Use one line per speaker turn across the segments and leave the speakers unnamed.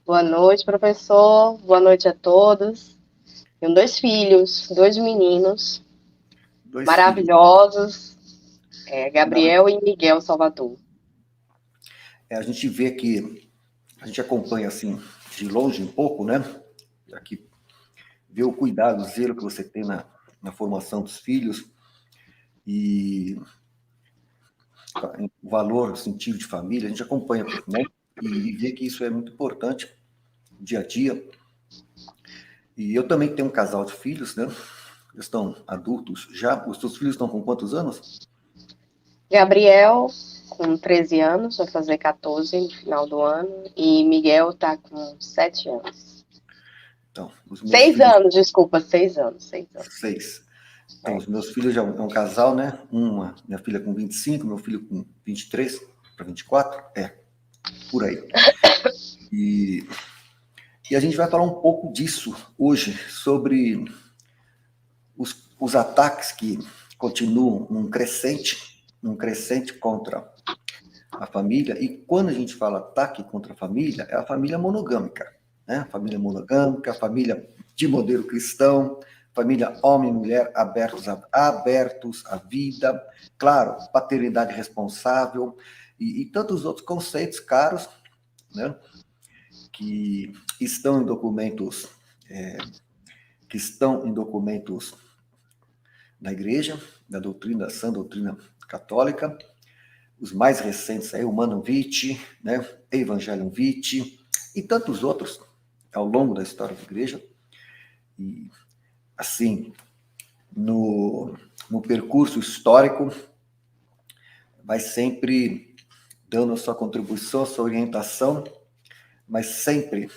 Boa noite, professor. Boa noite a todos. Tenho dois filhos, dois meninos
Dois filhos.
maravilhosos,
Maravilha.
Gabriel e Miguel Salvador.
A gente vê que a gente acompanha assim de longe um pouco, né? Aqui vê o cuidado, o zelo que você tem na formação dos filhos e o valor, o sentido de família. A gente acompanha, né? E vê que isso é muito importante no dia a dia. E eu também tenho um casal de filhos, né? Eles estão adultos já. Os seus filhos estão com quantos anos?
Gabriel, com 13 anos, vai fazer 14 no final do ano, e Miguel tá com 7 anos.
Então, os meus
6
filhos,
anos, desculpa, 6 anos, 6 anos.
6. Então,
É.
os meus filhos já é um casal, né? Minha filha com 25, meu filho com 23 para 24, por aí. E, e a gente vai falar um pouco disso hoje, sobre os ataques que continuam num crescente contra a família. E quando a gente fala ataque contra a família, é a família monogâmica, né? A família monogâmica, a família de modelo cristão, família homem e mulher abertos à vida, claro, paternidade responsável e tantos outros conceitos caros, né? Que estão em documentos que estão em documentos da igreja, da sã doutrina católica, os mais recentes aí, o Humanae Vitae, né, Evangelium Vitae e tantos outros ao longo da história da igreja. E, assim, no percurso histórico, vai sempre dando a sua contribuição, a sua orientação, mas sempre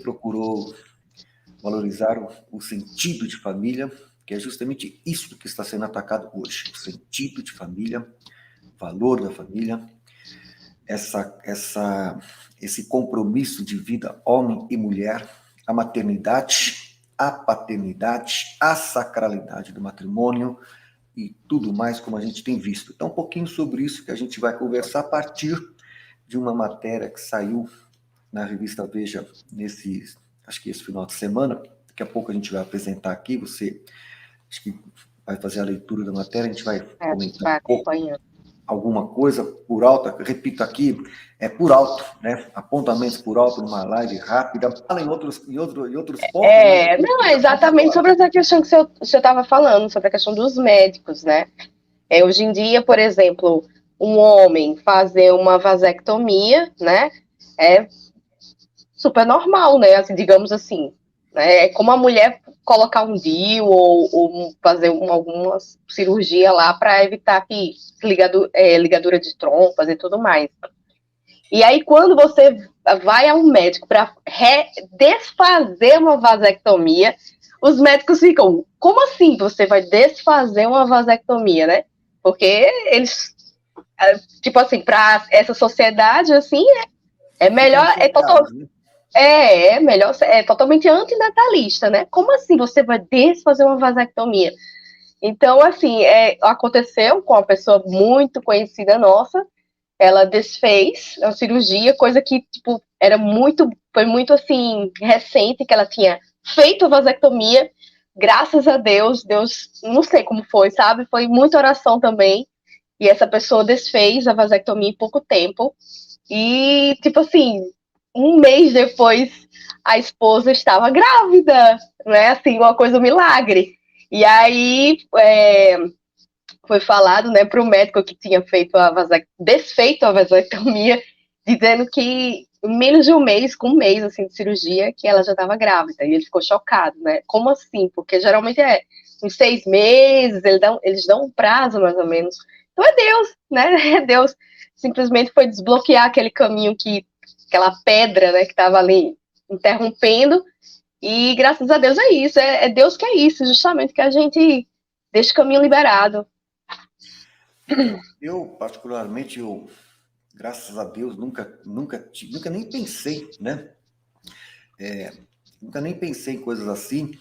procurou valorizar o sentido de família, que é justamente isso que está sendo atacado hoje, o sentido de família, valor da família, esse compromisso de vida homem e mulher, a maternidade, a paternidade, a sacralidade do matrimônio e tudo mais como a gente tem visto. Então, um pouquinho sobre isso que a gente vai conversar a partir de uma matéria que saiu na revista Veja acho que esse final de semana. Daqui a pouco a gente vai apresentar aqui, você acho que vai fazer a leitura da matéria, a gente vai
A gente
comentar
vai
um pouco
acompanhando.
alguma coisa por alto, repito aqui, por alto, né? Apontamentos por alto numa live rápida, fala em outros pontos, mas
Não, é
já ponto por
exatamente
alto.
sobre essa questão que o senhor estava falando, sobre a questão dos médicos, né? Hoje em dia, por exemplo, um homem fazer uma vasectomia, né? É super normal, né? Assim, digamos assim. Né? É como a mulher colocar um DIU ou fazer alguma cirurgia lá para evitar que ligadura de trompas e tudo mais. E aí, quando você vai a um médico para desfazer uma vasectomia, os médicos ficam, como assim você vai desfazer uma vasectomia, né? Porque eles, tipo assim, para essa sociedade, assim, é
Ficam
melhor,
chocados, né?
é melhor, é totalmente antinatalista, né? Como assim você vai desfazer uma vasectomia? Então, assim, aconteceu com uma pessoa muito conhecida nossa, ela desfez a cirurgia, coisa que, tipo, foi muito, assim, recente que ela tinha feito a vasectomia, graças a Deus, não sei como foi, sabe? Foi muita oração também, e essa pessoa desfez a vasectomia em pouco tempo, e, tipo assim, um mês depois, a esposa estava grávida, né? Assim, uma coisa, um milagre. E aí, foi falado, né, para o médico que tinha desfeito a vasectomia, dizendo que em menos de um mês, com um mês assim de cirurgia, que ela já estava grávida. E ele ficou chocado, né? Como assim? Porque geralmente é uns 6 meses, eles dão um prazo mais ou menos. Então é Deus, né? É Deus. Simplesmente foi desbloquear aquele caminho aquela pedra, né, que estava ali interrompendo. E graças a Deus é isso. É Deus que é isso, justamente que a gente deixa o caminho liberado.
Então, eu particularmente, graças a Deus, nunca nem pensei, né? Nunca nem pensei em coisas assim.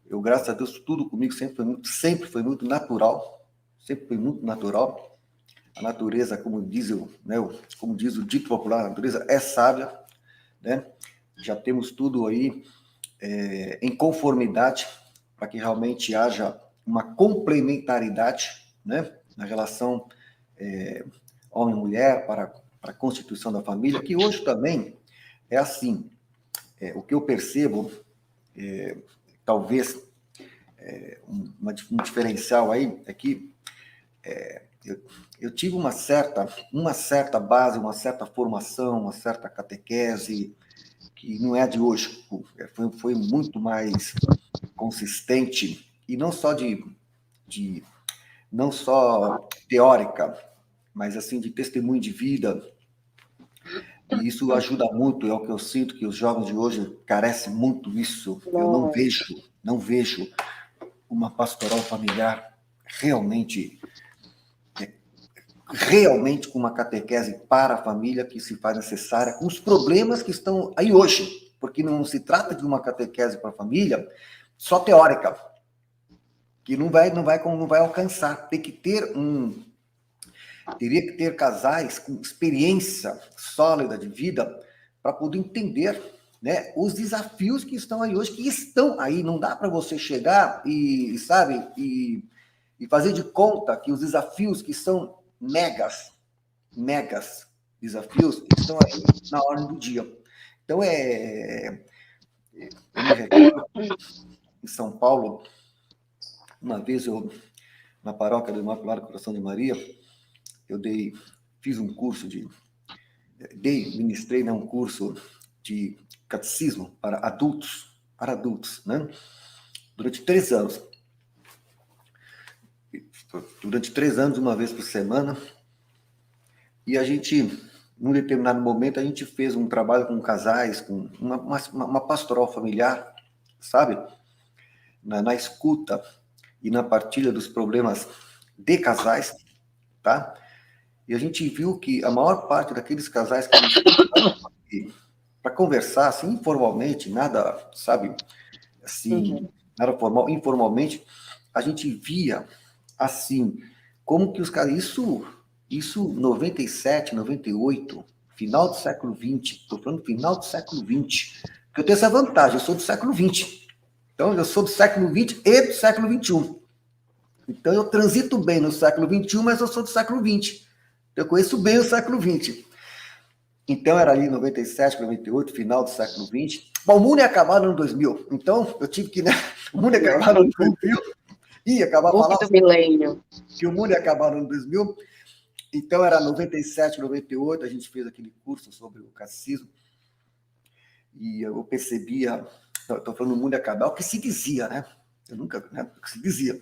Eu, graças a Deus, tudo comigo sempre foi muito natural, sempre foi muito natural. A natureza, como diz como diz o dito popular, a natureza é sábia, né? Já temos tudo aí em conformidade para que realmente haja uma complementaridade, né, na relação homem e mulher para a constituição da família, que hoje também é assim. O que eu percebo, talvez um diferencial aí, é que eu tive uma certa base, uma certa formação, uma certa catequese, que não é de hoje, foi muito mais consistente, e não só não só teórica, mas assim de testemunho de vida, e isso ajuda muito, é o que eu sinto que os jovens de hoje carecem muito disso. Eu não vejo uma pastoral familiar realmente com uma catequese para a família que se faz necessária, com os problemas que estão aí hoje, porque não se trata de uma catequese para a família só teórica, que não vai alcançar. Teria que ter casais com experiência sólida de vida para poder entender, né, os desafios que estão aí hoje, que estão aí. Não dá para você chegar e fazer de conta que os desafios que são megas desafios, que estão aí na ordem do dia. Então, eu me recordo, em São Paulo, uma vez na paróquia do Imaculado Coração de Maria, eu fiz um curso ministrei, né, um curso de catecismo para adultos, né? Durante 3 anos. Durante 3 anos, uma vez por semana. E a gente, num determinado momento, a gente fez um trabalho com casais, com uma pastoral familiar, sabe? Na escuta e na partilha dos problemas de casais, tá? E a gente viu que a maior parte daqueles casais que para conversar, assim, informalmente, nada, sabe, assim, nada formal, informalmente, a gente via, assim, como que os caras, isso 97, 98, final do século XX, estou falando final do século XX, porque eu tenho essa vantagem, eu sou do século XX, então eu sou do século XX e do século XXI, então eu transito bem no século XXI, mas eu sou do século XX, eu conheço bem o século XX. Então, era ali 97, 98, final do século XX. Bom, o mundo ia acabar no ano 2000. Então, eu tive que... Né, o mundo ia acabar no ano 2000. Ia acabar falando
do milênio.
Que o mundo ia acabar no ano 2000. Então, era 97, 98. A gente fez aquele curso sobre o catecismo. E eu percebia... Estou falando o mundo ia acabar. O que se dizia, né? Eu nunca... Né, o que se dizia.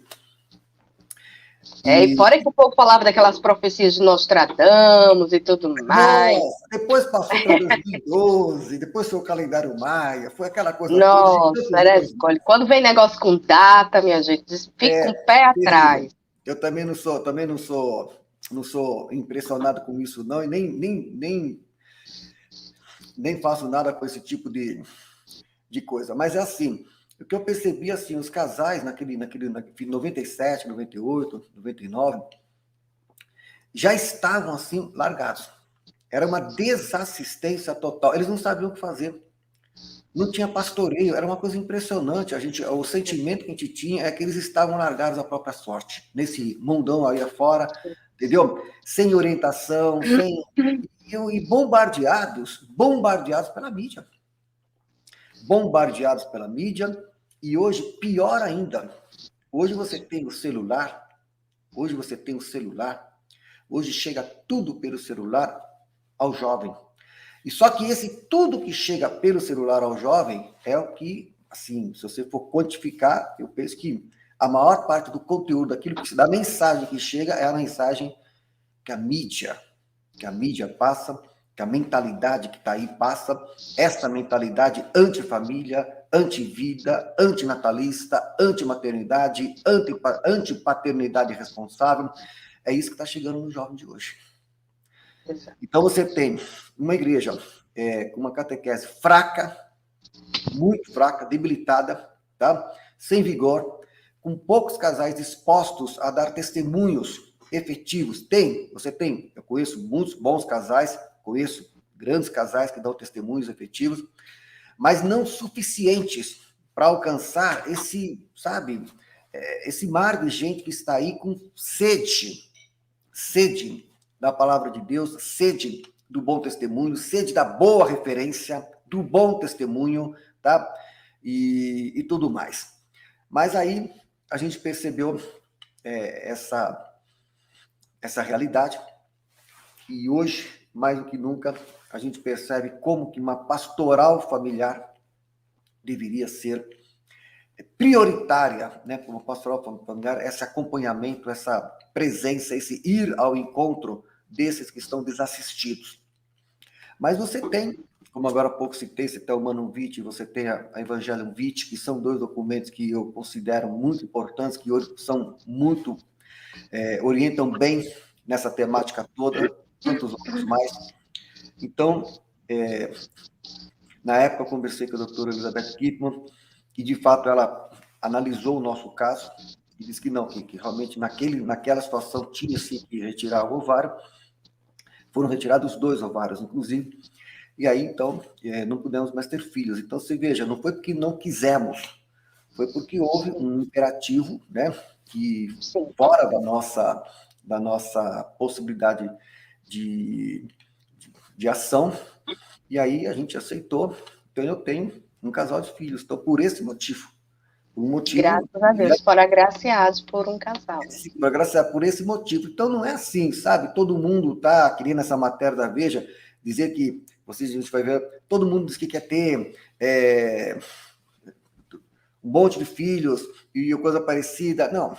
E fora que o povo falava daquelas profecias de Nostradamus e tudo mais.
Nossa, depois passou para 2012, depois foi o calendário Maia, foi aquela coisa
toda. Nossa, era escolha. Quando vem negócio com data, minha gente, fica com o pé atrás.
Eu também não sou impressionado com isso, não, e nem faço nada com esse tipo de coisa. Mas é assim, o que eu percebi, assim, os casais naquele 97, 98, 99, já estavam, assim, largados. Era uma desassistência total. Eles não sabiam o que fazer. Não tinha pastoreio. Era uma coisa impressionante. O sentimento que a gente tinha é que eles estavam largados à própria sorte. Nesse mundão aí afora, entendeu? Sem orientação, e bombardeados pela mídia. Bombardeados pela mídia. E hoje, pior ainda, hoje você tem o celular. Hoje chega tudo pelo celular ao jovem. E só que esse tudo que chega pelo celular ao jovem é o que, assim, se você for quantificar, eu penso que a maior parte do conteúdo, da mensagem que chega, é a mensagem que a mídia passa, que a mentalidade que está aí passa, essa mentalidade antifamília, antivida, antinatalista, antimaternidade, antipaternidade responsável, é isso que está chegando no jovem de hoje. Então, você tem uma igreja com uma catequese fraca, muito fraca, debilitada, tá? Sem vigor, com poucos casais dispostos a dar testemunhos efetivos? Tem, você tem. Eu conheço muitos bons casais, conheço grandes casais que dão testemunhos efetivos, mas não suficientes para alcançar esse, sabe, esse mar de gente que está aí com sede da palavra de Deus, sede do bom testemunho, sede da boa referência, do bom testemunho, tá? E tudo mais. Mas aí a gente percebeu essa realidade e hoje, mais do que nunca, a gente percebe como que uma pastoral familiar deveria ser prioritária, né, como pastoral familiar, esse acompanhamento, essa presença, esse ir ao encontro desses que estão desassistidos. Mas você tem, como agora há pouco citei, você tem o Humanium Vitae, você tem a Evangelium Vitae, que são dois documentos que eu considero muito importantes, que hoje são muito, orientam bem nessa temática toda, tantos outros mais. Então, na época eu conversei com a doutora Elizabeth Kipman, que de fato ela analisou o nosso caso e disse que não, que realmente naquela situação tinha sim que retirar o ovário. Foram retirados 2 ovários, inclusive, e aí então não pudemos mais ter filhos. Então você veja, não foi porque não quisemos, foi porque houve um imperativo, né, que fora da nossa possibilidade de ação, e aí a gente aceitou. Então eu tenho um casal de filhos. Então, por esse motivo.
Graças a Deus, foram agraciados por um casal.
Sim, agraciar por esse motivo. Então, não é assim, sabe? Todo mundo está querendo essa matéria da Veja, dizer que, a gente vai ver, todo mundo diz que quer ter um monte de filhos e coisa parecida. Não,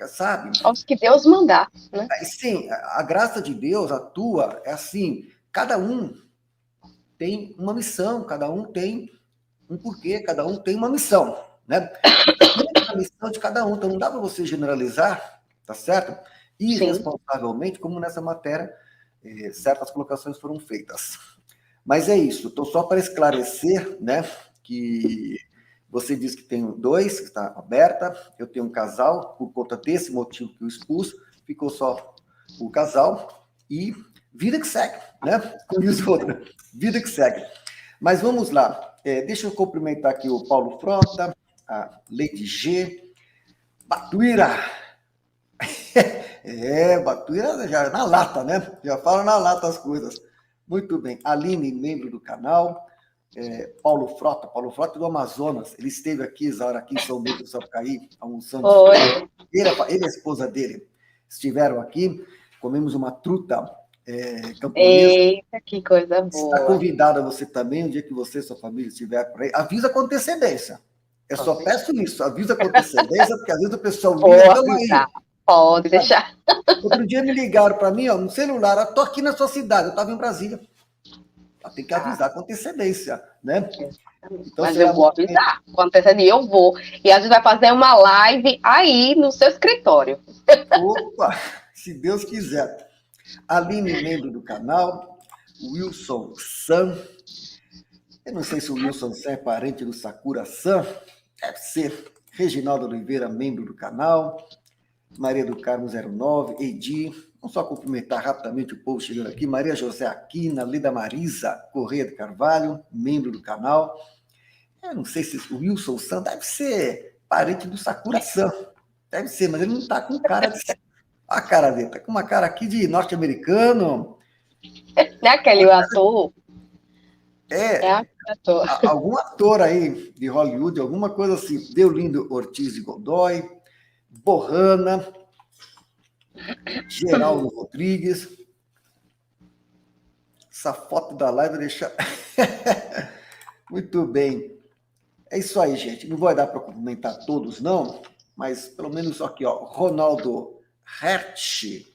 sabe?
Aos que Deus mandar, né?
Sim, a graça de Deus atua, é assim, cada um tem uma missão, cada um tem um porquê, cada um tem uma missão, né? A missão de cada um, então não dá para você generalizar, tá certo? Irresponsavelmente, como nessa matéria, certas colocações foram feitas. Mas é isso, então só para esclarecer, né, que você disse que tem 2, que está aberta, eu tenho um casal, por conta desse motivo que eu expus, ficou só o casal, e vida que segue, né? Como diz o outro, vida que segue. Mas vamos lá, deixa eu cumprimentar aqui o Paulo Frota, a Lady G, Batuíra. Batuíra já na lata, né? Já fala na lata as coisas. Muito bem. Aline, membro do canal. Paulo Frota do Amazonas. Ele esteve aqui, Isaura, aqui em São Bento do Sapucaí, almoçando. Ele e a esposa dele estiveram aqui. Comemos uma truta camponesa.
Eita, que coisa boa.
Está convidada você também, um dia que você e sua família estiver por aí. Avisa com antecedência. Eu só peço isso, avisa com antecedência, porque às vezes o pessoal liga,
pode deixar.
Outro dia me ligaram para mim, no celular, eu tô aqui na sua cidade, eu estava em Brasília. Tem que avisar com antecedência, né?
Então, mas eu vou avisar com antecedência, eu vou. E às vezes vai fazer uma live aí no seu escritório.
Opa, se Deus quiser. Aline, membro do canal, Wilson San. Eu não sei se o Wilson San é parente do Sakura San. Deve ser. Reginaldo Oliveira, membro do canal. Maria do Carmo 09, Edi. Vamos só cumprimentar rapidamente o povo chegando aqui. Maria José Aquina, Lida Marisa Correia de Carvalho, membro do canal. Eu não sei se o Wilson San deve ser parente do Sakura San. Deve ser, mas ele não está com cara de... A cara dele, está com uma cara aqui de norte-americano.
Não é aquele ator?
Ator. Algum ator aí de Hollywood, alguma coisa assim. Deolindo Ortiz de Godoy, Borrana, Geraldo Rodrigues. Essa foto da live deixa... Muito bem. É isso aí, gente. Não vai dar para comentar todos, não, mas pelo menos aqui, ó. Ronaldo Hertz.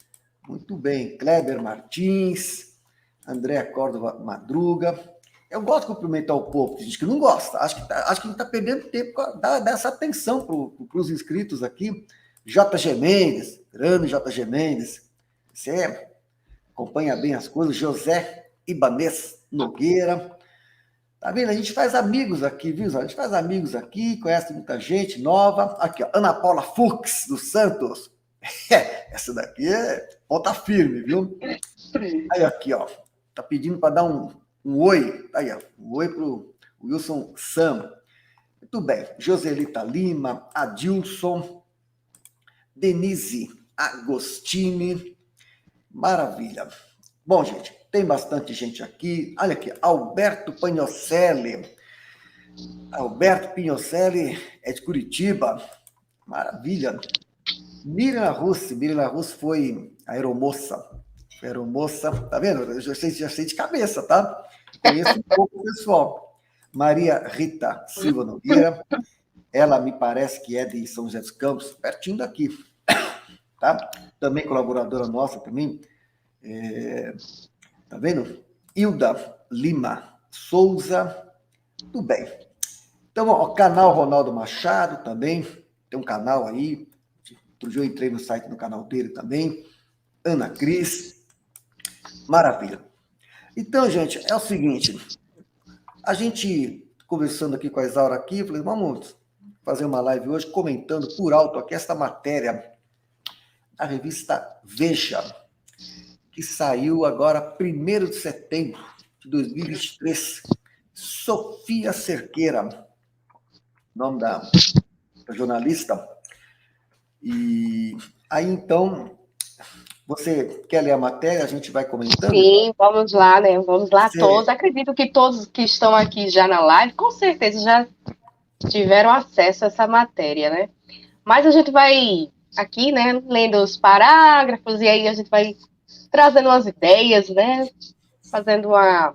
Muito bem. Kleber Martins, André Córdova Madruga. Eu gosto de cumprimentar o povo, tem gente que não gosta. Acho que a gente está perdendo tempo para dar essa atenção para os inscritos aqui. JG Mendes, grande JG Mendes. Você acompanha bem as coisas. José Ibanez Nogueira. Tá vendo? A gente faz amigos aqui, viu? A gente faz amigos aqui, conhece muita gente nova. Aqui, ó, Ana Paula Fux, dos Santos. Essa daqui é ponta firme, viu? Aí aqui, ó, tá pedindo para dar um oi. Aí, ó, um oi pro Wilson Sam. Muito bem. Joselita Lima, Adilson, Denise Agostini. Maravilha. Bom, gente, tem bastante gente aqui. Olha aqui, Alberto Pagnocelli. Alberto Pignocelli é de Curitiba. Maravilha. Miriam Russo foi aeromoça. Aeromoça, tá vendo? Eu já sei de cabeça, tá? Conheço um pouco o pessoal. Maria Rita Silva Nogueira. Ela me parece que é de São José dos Campos, pertinho daqui. Tá? Também colaboradora nossa também. Tá vendo? Hilda Lima Souza. Tudo bem. Então, ó, o canal Ronaldo Machado também. Tem um canal aí. Outro dia eu entrei no site do canal dele também. Ana Cris. Maravilha. Então, gente, é o seguinte. A gente, conversando aqui com a Isaura aqui, eu falei, vamos fazer uma live hoje comentando por alto aqui esta matéria da revista Veja, que saiu agora 1º de setembro de 2023. Sofia Cerqueira, nome da jornalista. E aí, então, você quer ler a matéria? A gente vai comentando?
Sim, vamos lá, né? Vamos lá
Você...
todos. Acredito que todos que estão aqui já na live, com certeza já tiveram acesso a essa matéria, né? Mas a gente vai aqui, né, lendo os parágrafos e aí a gente vai trazendo umas ideias, né? Fazendo uma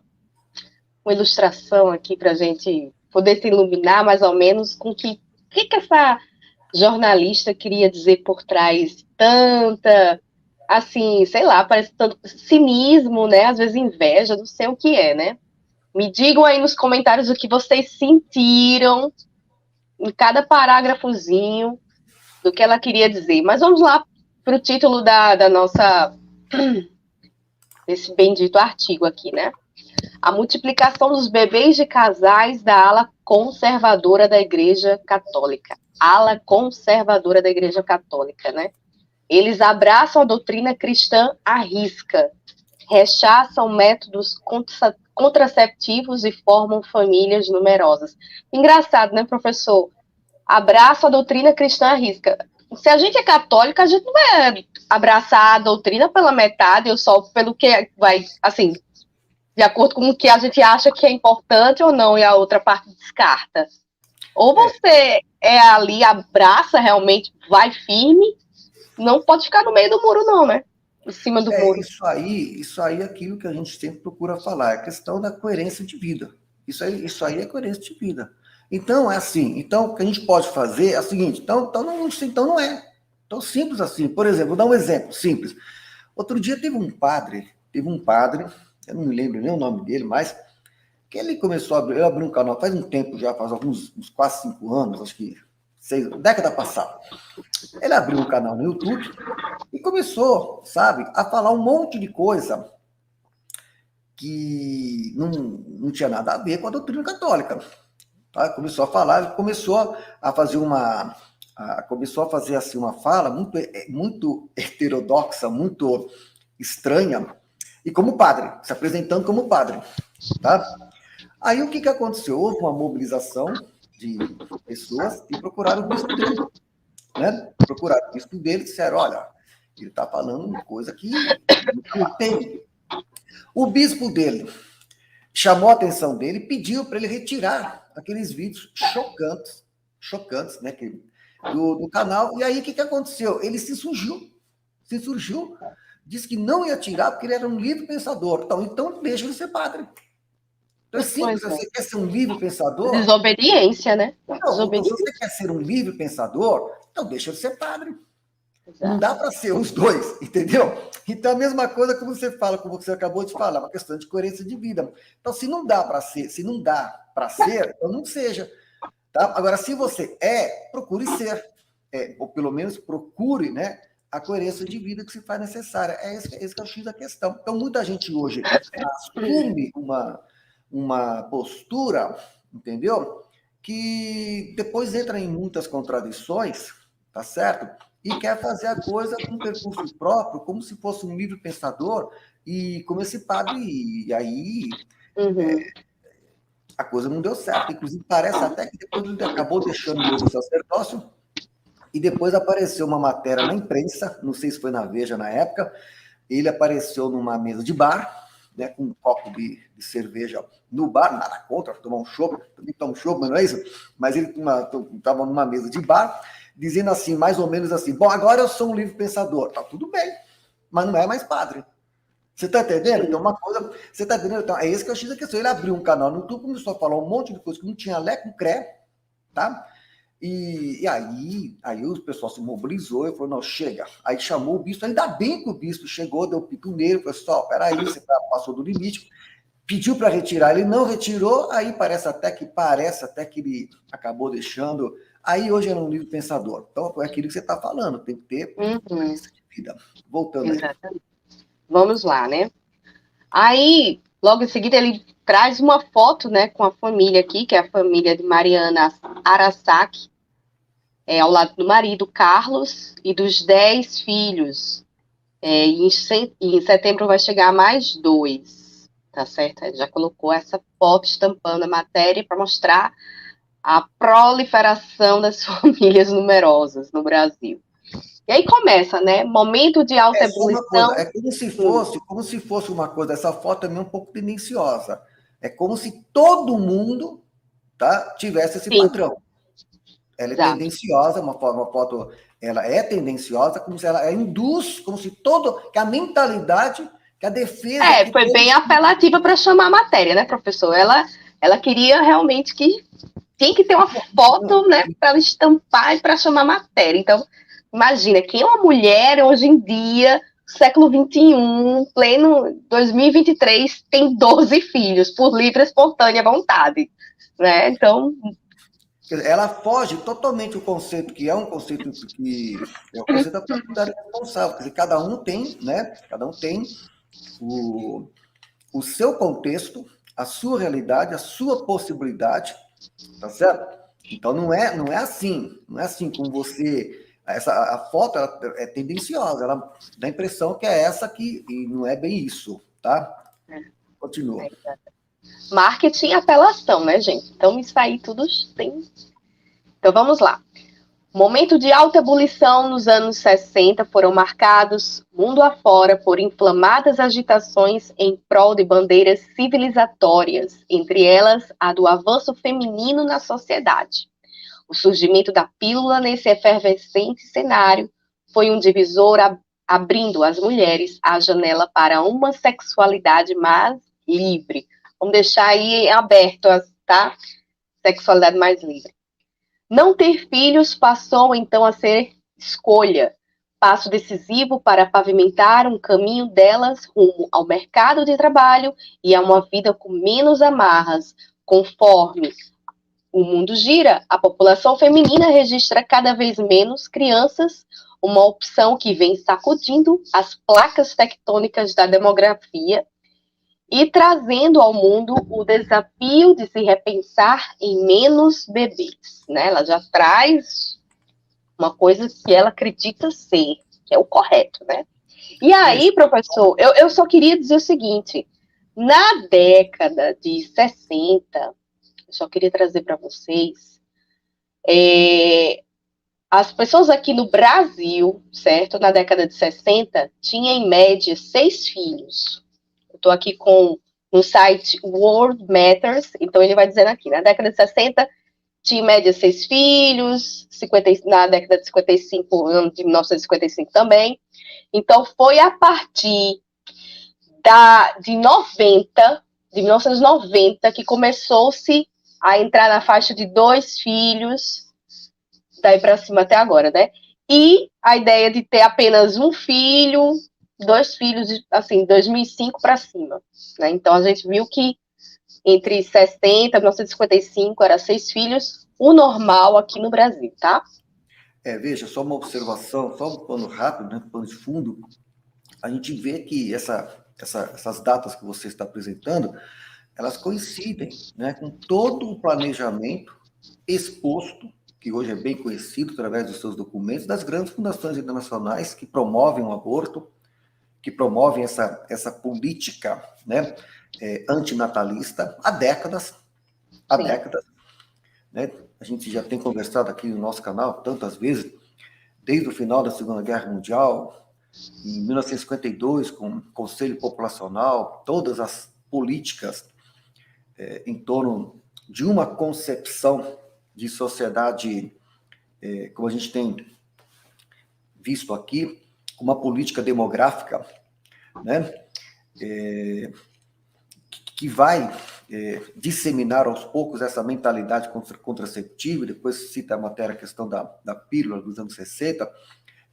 ilustração aqui para a gente poder se iluminar mais ou menos com que essa jornalista queria dizer por trás de tanta, assim, sei lá, parece tanto cinismo, né? Às vezes inveja, não sei o que é, né? Me digam aí nos comentários o que vocês sentiram em cada parágrafozinho do que ela queria dizer. Mas vamos lá para o título da nossa, desse bendito artigo aqui, né? A multiplicação dos bebês de casais da ala conservadora da Igreja Católica. Ala conservadora da Igreja Católica, né? Eles abraçam a doutrina cristã à risca, rechaçam métodos contraceptivos e formam famílias numerosas. Engraçado, né, professor? Abraça a doutrina cristã à risca. Se a gente é católica, a gente não vai abraçar a doutrina pela metade ou só pelo que vai, assim, de acordo com o que a gente acha que é importante ou não, e a outra parte descarta. Ou você ali, abraça realmente, vai firme, não pode ficar no meio do muro, não, né? Em cima do muro.
Isso aí é aquilo que a gente sempre procura falar, é a questão da coerência de vida. Isso aí é coerência de vida. Então, é assim. Então, o que a gente pode fazer é o seguinte. Então não é tão simples assim. Por exemplo, vou dar um exemplo simples. Outro dia teve um padre, eu não me lembro nem o nome dele, mas que ele começou a abrir um canal faz um tempo já, faz uns 4, 5 anos, acho que década passada. Ele abriu um canal no YouTube e começou, sabe, a falar um monte de coisa que não tinha nada a ver com a doutrina católica. Tá? Começou a falar, começou a fazer assim uma fala muito heterodoxa, muito estranha, e como padre, se apresentando como padre, tá? Aí o que aconteceu? Houve uma mobilização de pessoas que procuraram o bispo dele, né? Procuraram o bispo dele e disseram, olha, ele está falando uma coisa que não tem. O bispo dele chamou a atenção dele, pediu para ele retirar aqueles vídeos chocantes, né, do canal. E aí o que aconteceu? Ele se surgiu, disse que não ia tirar porque ele era um livre pensador. Então deixa ele ser padre. Então é simples, você quer ser um livre pensador?
Desobediência, né?
Então, se você quer ser um livre pensador, então deixa ele ser padre.
Exato.
Não dá para ser os dois, entendeu? Então, a mesma coisa que você fala, como você acabou de falar, uma questão de coerência de vida. Então, se não dá para ser, então não seja. Tá? Agora, se você procure ser. Ou pelo menos procure, né, a coerência de vida que se faz necessária. É esse que é o X da questão. Então, muita gente hoje assume uma postura, entendeu? Que depois entra em muitas contradições, tá certo? e quer fazer a coisa com um percurso próprio, como se fosse um livre pensador, e como esse padre, e aí a coisa não deu certo. Inclusive, parece até que depois ele acabou deixando mesmo o sacerdócio, e depois apareceu uma matéria na imprensa, não sei se foi na Veja na época, ele apareceu numa mesa de bar, né, com um copo de cerveja no bar, nada contra, tomar um chopp, também toma um chopp, mas não é isso? Mas ele estava numa mesa de bar, dizendo assim, mais ou menos assim, bom, agora eu sou um livre pensador. Tá tudo bem, mas não é mais padre. Você está entendendo? Então, uma coisa. Você está entendendo? Então, é isso que eu achei da questão. Ele abriu um canal no YouTube, começou a falar um monte de coisa que não tinha lé com cré, tá? E aí o pessoal se mobilizou e falou: não, chega. Aí chamou o bispo, ainda bem que o bispo chegou, deu pico nele, falou assim: ó, peraí, você passou do limite. Pediu para retirar, ele não retirou, aí parece até que ele acabou deixando. Aí hoje é um livre pensador. Então, é aquilo que você está falando, tem que ter lista de vida. Voltando aí.
Exatamente. Vamos lá, né? Aí, logo em seguida, ele traz uma foto, né, com a família aqui, que é a família de Mariana Arasaki, ao lado do marido, Carlos, e dos 10 filhos. E em setembro vai chegar mais 2, tá certo? Ele já colocou essa foto estampando a matéria para mostrar a proliferação das famílias numerosas no Brasil. E aí começa, né? Momento de alta
Só uma coisa,
ebulição.
é como se fosse uma coisa, essa foto também é um pouco tendenciosa. É como se todo mundo, tá, tivesse esse
Sim,
padrão. Ela é
exato.
tendenciosa, uma foto, ela é tendenciosa, como se ela induz, como se que a mentalidade, que a defesa que
Foi
todos.
bem apelativa para chamar a matéria, né, professor? Ela queria realmente que tem que ter uma foto, né, para ela estampar e para chamar a matéria. Então, imagina, quem é uma mulher hoje em dia, século XXI, pleno 2023, tem 12 filhos, por livre e espontânea vontade, né? Então,
Ela foge totalmente o conceito, que é um conceito que é o conceito da propriedade responsável. Quer dizer, cada um tem, né? Cada um tem o, o seu contexto, a sua realidade, a sua possibilidade, tá certo? Então não é assim, não é assim como você. A foto ela é tendenciosa, ela dá a impressão que é essa aqui, e não é bem isso, tá? Continua.
marketing e apelação, né, gente? Então, isso aí tudo tem. Então, vamos lá. Momento de alta ebulição nos anos 60 foram marcados, mundo afora, por inflamadas agitações em prol de bandeiras civilizatórias, entre elas a do avanço feminino na sociedade. O surgimento da pílula nesse efervescente cenário foi um divisor abrindo às mulheres a janela para uma sexualidade mais livre. Vamos deixar aí aberto, tá? Sexualidade mais livre. Não ter filhos passou então a ser escolha, passo decisivo para pavimentar um caminho delas rumo ao mercado de trabalho e a uma vida com menos amarras. Conforme o mundo gira, a população feminina registra cada vez menos crianças, uma opção que vem sacudindo as placas tectônicas da demografia e trazendo ao mundo o desafio de se repensar em menos bebês, né? Ela já traz uma coisa que ela acredita ser, que é o correto, né? E aí, professor, eu só queria dizer o seguinte, na década de 60, eu só queria trazer para vocês, as pessoas aqui no Brasil, certo? Na década de 60, tinham em média 6 filhos. Estou aqui com no site World Matters, então ele vai dizendo aqui, na década de 60, tinha em média 6 filhos, na década de 55, ano de 1955 também. Então foi a partir de 1990, que começou-se a entrar na faixa de 2 filhos, daí para cima até agora, né? E a ideia de ter apenas um filho, 2 filhos, assim, 2005 para cima. Né? Então, a gente viu que entre 60 e 1955 era 6 filhos, o normal aqui no Brasil, tá?
Veja, só uma observação, só um plano rápido, né, um plano de fundo. A gente vê que essas datas que você está apresentando, elas coincidem, né, com todo o planejamento exposto que hoje é bem conhecido através dos seus documentos, das grandes fundações internacionais que promovem o aborto, que promovem essa política, né, antinatalista há décadas, né? A gente já tem conversado aqui no nosso canal tantas vezes, desde o final da Segunda Guerra Mundial, em 1952, com o Conselho Populacional, todas as políticas em torno de uma concepção de sociedade, como a gente tem visto aqui, uma política demográfica, né, que vai disseminar aos poucos essa mentalidade contraceptiva, depois cita a matéria a questão da pílula dos anos 60,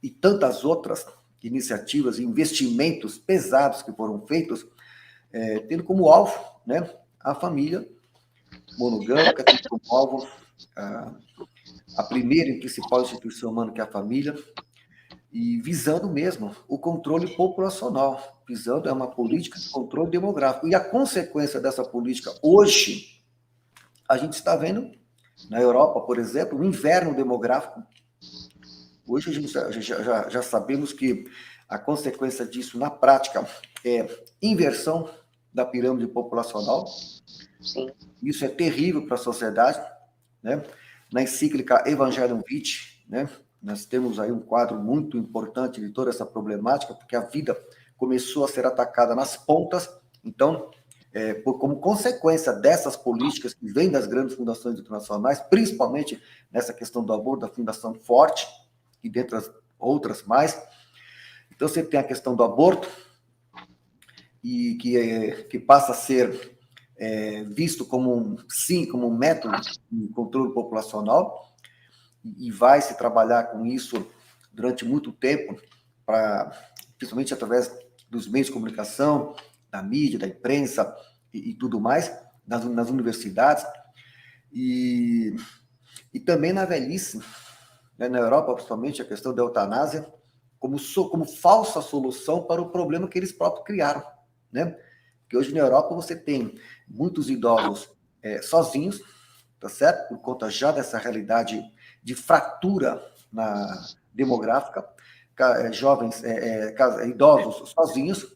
e tantas outras iniciativas e investimentos pesados que foram feitos, tendo como alvo, né, a família monogâmica, tendo como alvo a primeira e principal instituição humana, que é a família, e visando mesmo o controle populacional, visando uma política de controle demográfico. E a consequência dessa política, hoje, a gente está vendo, na Europa, por exemplo, um inverno demográfico. Hoje a gente já sabemos que a consequência disso, na prática, é inversão da pirâmide populacional.
Sim.
Isso é terrível para a sociedade, né? Na encíclica Evangelium Vitae, né, nós temos aí um quadro muito importante de toda essa problemática, porque a vida começou a ser atacada nas pontas. Então, como consequência dessas políticas que vêm das grandes fundações internacionais, principalmente nessa questão do aborto, da Fundação Forte, e dentre as outras mais. Então, você tem a questão do aborto, e que passa a ser visto como um método de controle populacional, e vai se trabalhar com isso durante muito tempo, principalmente através dos meios de comunicação, da mídia, da imprensa e tudo mais, nas universidades, e também na velhice, né, na Europa, principalmente, a questão da eutanásia, como falsa solução para o problema que eles próprios criaram, né? Porque hoje na Europa você tem muitos idosos sozinhos, tá certo? Por conta já dessa realidade de fratura demográfica, jovens, idosos sozinhos,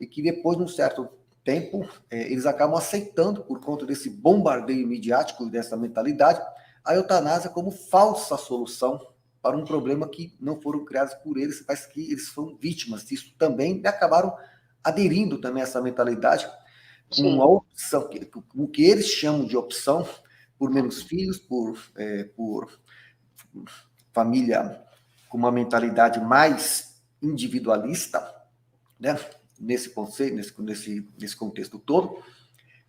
e que depois, num certo tempo, eles acabam aceitando, por conta desse bombardeio midiático e dessa mentalidade, a eutanásia como falsa solução para um problema que não foram criados por eles, mas que eles foram vítimas disso também, e acabaram aderindo também a essa mentalidade, com uma opção, o que eles chamam de opção, por menos filhos, por família com uma mentalidade mais individualista, né? Nesse conceito, nesse contexto todo,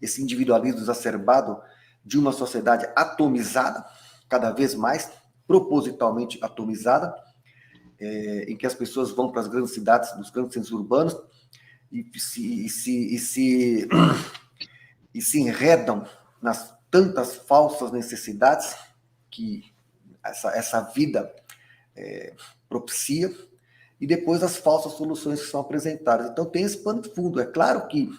esse individualismo exacerbado de uma sociedade atomizada, cada vez mais, propositalmente atomizada, em que as pessoas vão para as grandes cidades, nos grandes centros urbanos, e se enredam nas tantas falsas necessidades que essa vida propicia, e depois as falsas soluções que são apresentadas. Então tem esse pano de fundo. É claro que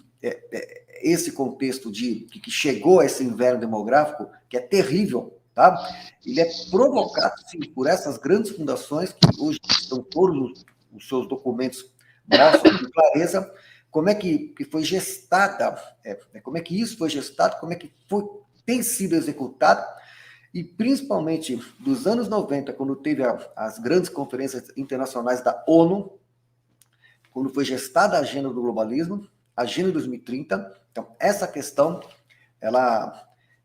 esse contexto que chegou a esse inverno demográfico, que é terrível, tá? Ele é provocado, sim, por essas grandes fundações que hoje estão todos os seus documentos, mostram com clareza como é que foi gestada, como é que isso foi gestado, como é que tem sido executado, e principalmente dos anos 90, quando teve as grandes conferências internacionais da ONU, quando foi gestada a agenda do globalismo, a agenda 2030, então essa questão,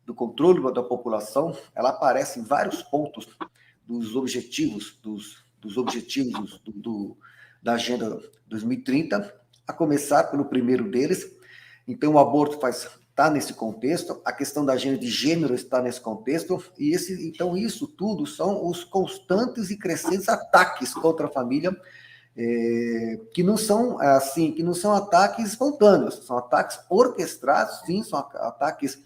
do controle da população, ela aparece em vários pontos dos objetivos, da agenda 2030, a começar pelo primeiro deles. Então o aborto está nesse contexto, a questão da agenda de gênero está nesse contexto, e então isso tudo são os constantes e crescentes ataques contra a família, que não são ataques espontâneos, são ataques orquestrados, sim, são ataques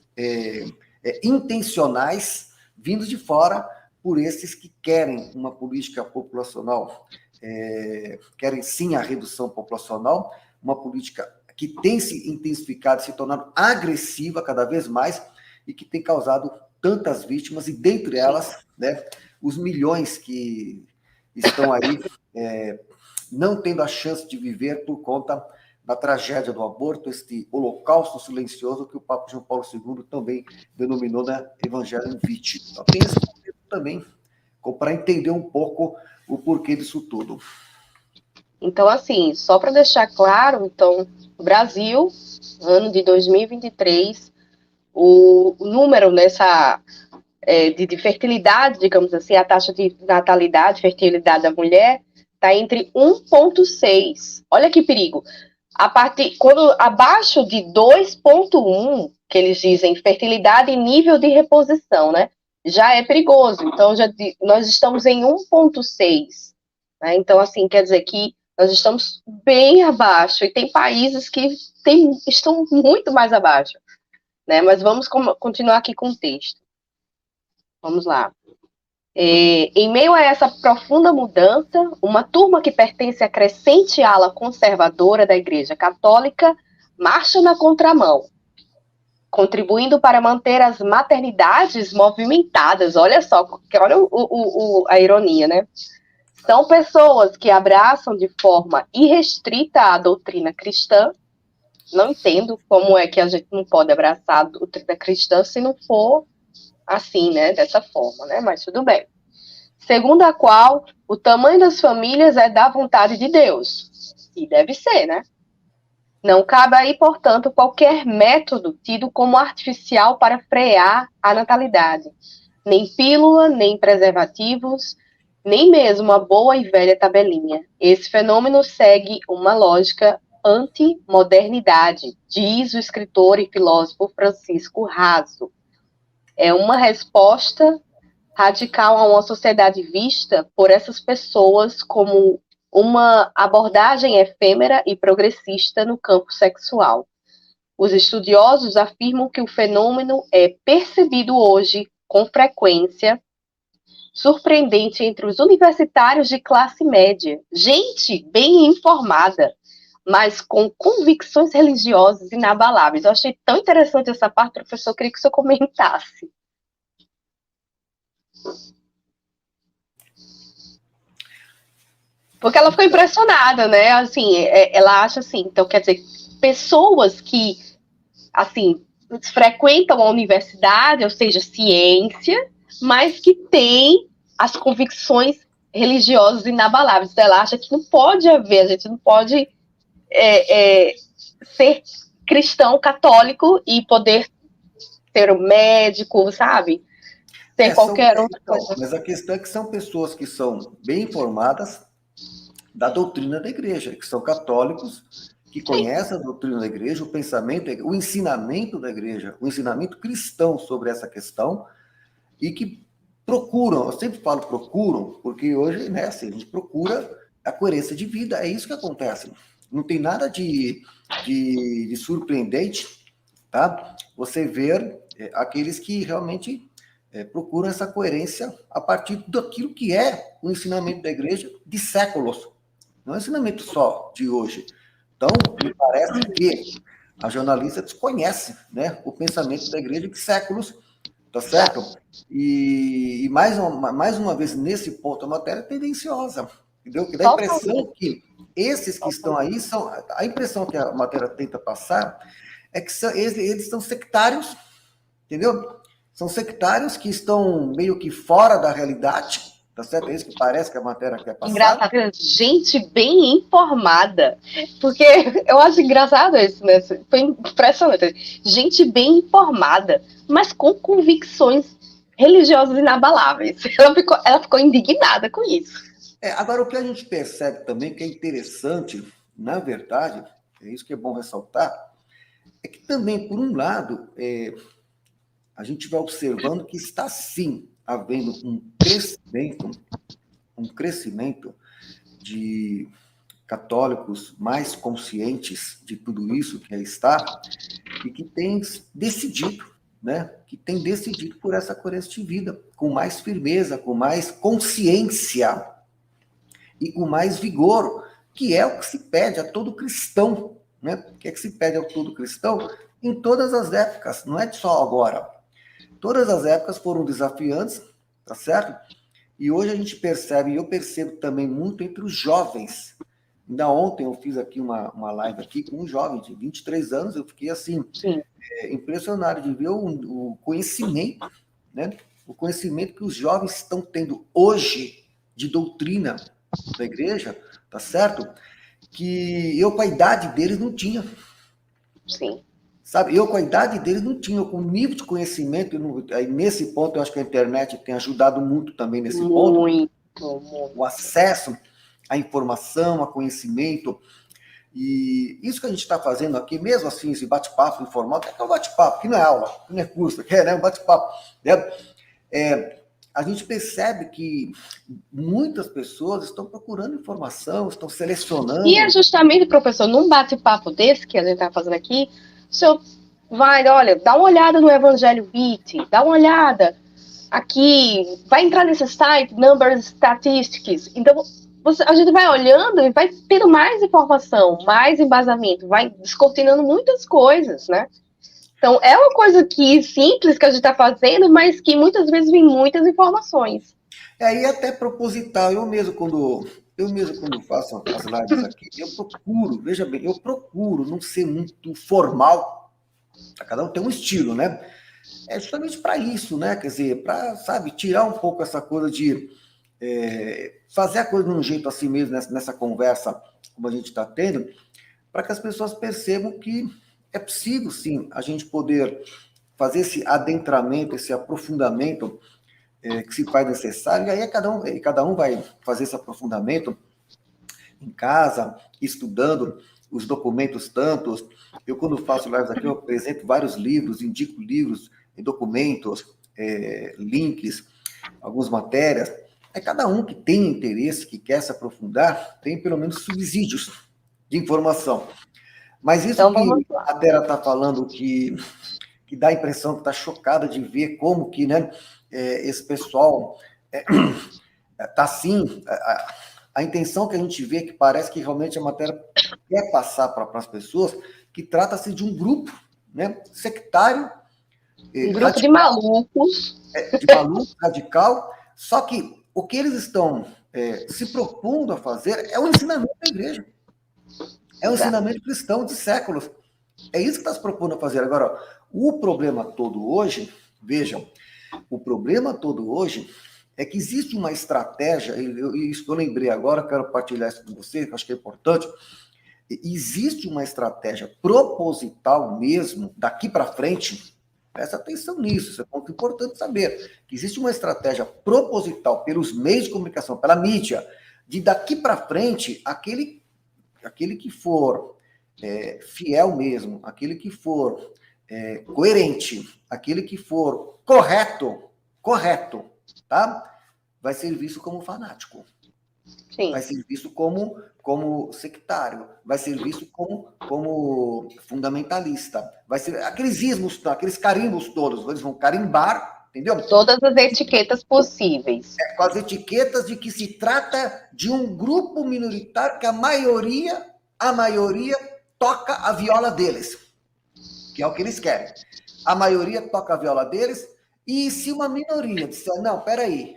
intencionais, vindos de fora por esses que querem uma política populacional, querem sim a redução populacional, uma política que tem se intensificado, se tornado agressiva cada vez mais, e que tem causado tantas vítimas, e dentre elas, né, os milhões que estão aí não tendo a chance de viver por conta da tragédia do aborto, este holocausto silencioso que o Papa João Paulo II também denominou, né, Evangelium Vitae. Então tem esse momento também, para entender um pouco o porquê disso tudo.
Então, assim, só para deixar claro, então, Brasil, ano de 2023, o número de fertilidade, digamos assim, a taxa de natalidade, fertilidade da mulher, está entre 1,6. Olha que perigo. Quando abaixo de 2,1, que eles dizem fertilidade e nível de reposição, né? Já é perigoso. Então, nós estamos em 1,6. Né? Então, assim, quer dizer que nós estamos bem abaixo. E tem países que estão muito mais abaixo. Né? Mas vamos continuar aqui com o texto. Vamos lá. Em meio a essa profunda mudança, uma turma que pertence à crescente ala conservadora da Igreja Católica marcha na contramão, contribuindo para manter as maternidades movimentadas. Olha só, olha a ironia, né? São pessoas que abraçam de forma irrestrita a doutrina cristã. Não entendo como é que a gente não pode abraçar a doutrina cristã se não for assim, né? Dessa forma, né? Mas tudo bem. Segundo a qual o tamanho das famílias é da vontade de Deus. E deve ser, né? Não cabe aí, portanto, qualquer método tido como artificial para frear a natalidade. Nem pílula, nem preservativos, nem mesmo a boa e velha tabelinha. Esse fenômeno segue uma lógica anti-modernidade, diz o escritor e filósofo Francisco Raso. É uma resposta radical a uma sociedade vista por essas pessoas como uma abordagem efêmera e progressista no campo sexual. Os estudiosos afirmam que o fenômeno é percebido hoje com frequência surpreendente entre os universitários de classe média, gente bem informada, mas com convicções religiosas inabaláveis. Eu achei tão interessante essa parte, professor, eu queria que o senhor comentasse. Porque ela ficou impressionada, né? Assim, ela acha assim, então quer dizer, pessoas que, assim, frequentam a universidade, ou seja, ciência, mas que têm as convicções religiosas inabaláveis. Então, ela acha que não pode haver, a gente não pode ser cristão católico e poder ser um médico, sabe? Ser qualquer outra coisa.
Mas a questão é que são pessoas que são bem informadas da doutrina da igreja, que são católicos, que conhecem a doutrina da igreja, o pensamento, o ensinamento da igreja, o ensinamento cristão sobre essa questão, e que procuram, eu sempre falo procuram, porque hoje, né, assim, a gente procura a coerência de vida, é isso que acontece. Não tem nada de surpreendente, tá? Você ver aqueles que realmente procuram essa coerência a partir daquilo que é o ensinamento da igreja de séculos. Não é um ensinamento só de hoje. Então, me parece que a jornalista desconhece, né, o pensamento da igreja de séculos, tá certo? E mais uma vez, nesse ponto, a matéria é tendenciosa, entendeu? Que dá a impressão que esses que estão aí são... A impressão que a matéria tenta passar é que eles são sectários, entendeu? São sectários que estão meio que fora da realidade, tá certo? É isso que parece que a matéria quer passar.
Engraçado, gente bem informada. Porque eu acho engraçado isso, né? Foi impressionante. Gente bem informada, mas com convicções religiosas inabaláveis. Ela ficou indignada com isso.
Agora, o que a gente percebe também, que é interessante, na verdade, é isso que é bom ressaltar, é que também, por um lado, a gente vai observando que está, sim, havendo um crescimento de católicos mais conscientes de tudo isso que aí está, e que tem decidido, né, que tem decidido por essa coerência de vida, com mais firmeza, com mais consciência e com mais vigor, que é o que se pede a todo cristão, né? O que é que se pede a todo cristão em todas as épocas, não é só agora. Todas as épocas foram desafiantes, tá certo? E hoje a gente percebe, e eu percebo também muito entre os jovens. Ainda ontem eu fiz aqui uma live aqui com um jovem de 23 anos, eu fiquei assim, impressionado de ver o conhecimento, né? O conhecimento que os jovens estão tendo hoje de doutrina da igreja, tá certo? Que eu, com a idade deles, não tinha.
Sim.
Sabe, eu com a idade deles não tinha, com o nível de conhecimento, aí nesse ponto eu acho que a internet tem ajudado muito também nesse ponto.
Muito.
O acesso à informação, a conhecimento, e isso que a gente está fazendo aqui, mesmo assim, esse bate-papo informal, que é um bate-papo, que não é aula, que não é curso, que é um bate-papo, né? A gente percebe que muitas pessoas estão procurando informação, estão selecionando.
E é justamente, professor, num bate-papo desse que a gente está fazendo aqui, o senhor vai, olha, dá uma olhada no Evangelho Vitae, dá uma olhada aqui, vai entrar nesse site, Numbers Statistics. Então, a gente vai olhando e vai tendo mais informação, mais embasamento, vai descortinando muitas coisas, né? Então, é uma coisa que simples que a gente está fazendo, mas que muitas vezes vem muitas informações.
E até proposital, eu mesmo quando faço as lives aqui, eu procuro, veja bem, eu procuro não ser muito formal, cada um tem um estilo, né? É justamente para isso, né? Quer dizer, para, sabe, tirar um pouco essa coisa de fazer a coisa de um jeito assim mesmo, nessa conversa como a gente está tendo, para que as pessoas percebam que é possível, sim, a gente poder fazer esse adentramento, esse aprofundamento que se faz necessário, e aí cada um vai fazer esse aprofundamento em casa, estudando os documentos tantos. Eu, quando faço lives aqui, eu apresento vários livros, indico livros, documentos, links, algumas matérias. Cada um que tem interesse, que quer se aprofundar, tem pelo menos subsídios de informação. Mas isso então, que a Tera está falando, que dá a impressão que está chocada de ver como que, né, esse pessoal está assim, a intenção que a gente vê, que parece que realmente a matéria quer passar para as pessoas, que trata-se de um grupo, né, sectário,
um grupo radical, de malucos.
De maluco, radical, só que o que eles estão se propondo a fazer é o ensinamento da igreja. É um ensinamento cristão de séculos. É isso que está se propondo a fazer. Agora, o problema todo hoje, vejam, o problema todo hoje é que existe uma estratégia, isso que eu lembrei agora, quero partilhar isso com vocês, que acho que é importante. Existe uma estratégia proposital mesmo, daqui para frente. Presta atenção nisso, isso é muito importante saber. Que existe uma estratégia proposital pelos meios de comunicação, pela mídia, de daqui para frente, aquele que for fiel mesmo, aquele que for coerente, aquele que for correto, tá? Vai ser visto como fanático. Sim. Vai ser visto como sectário, vai ser visto como fundamentalista, vai ser aqueles ismos, aqueles carimbos todos, eles vão carimbar, entendeu?
Todas as etiquetas possíveis.
Com as etiquetas de que se trata de um grupo minoritário que a maioria toca a viola deles, que é o que eles querem. A maioria toca a viola deles, e se uma minoria disser, não, peraí,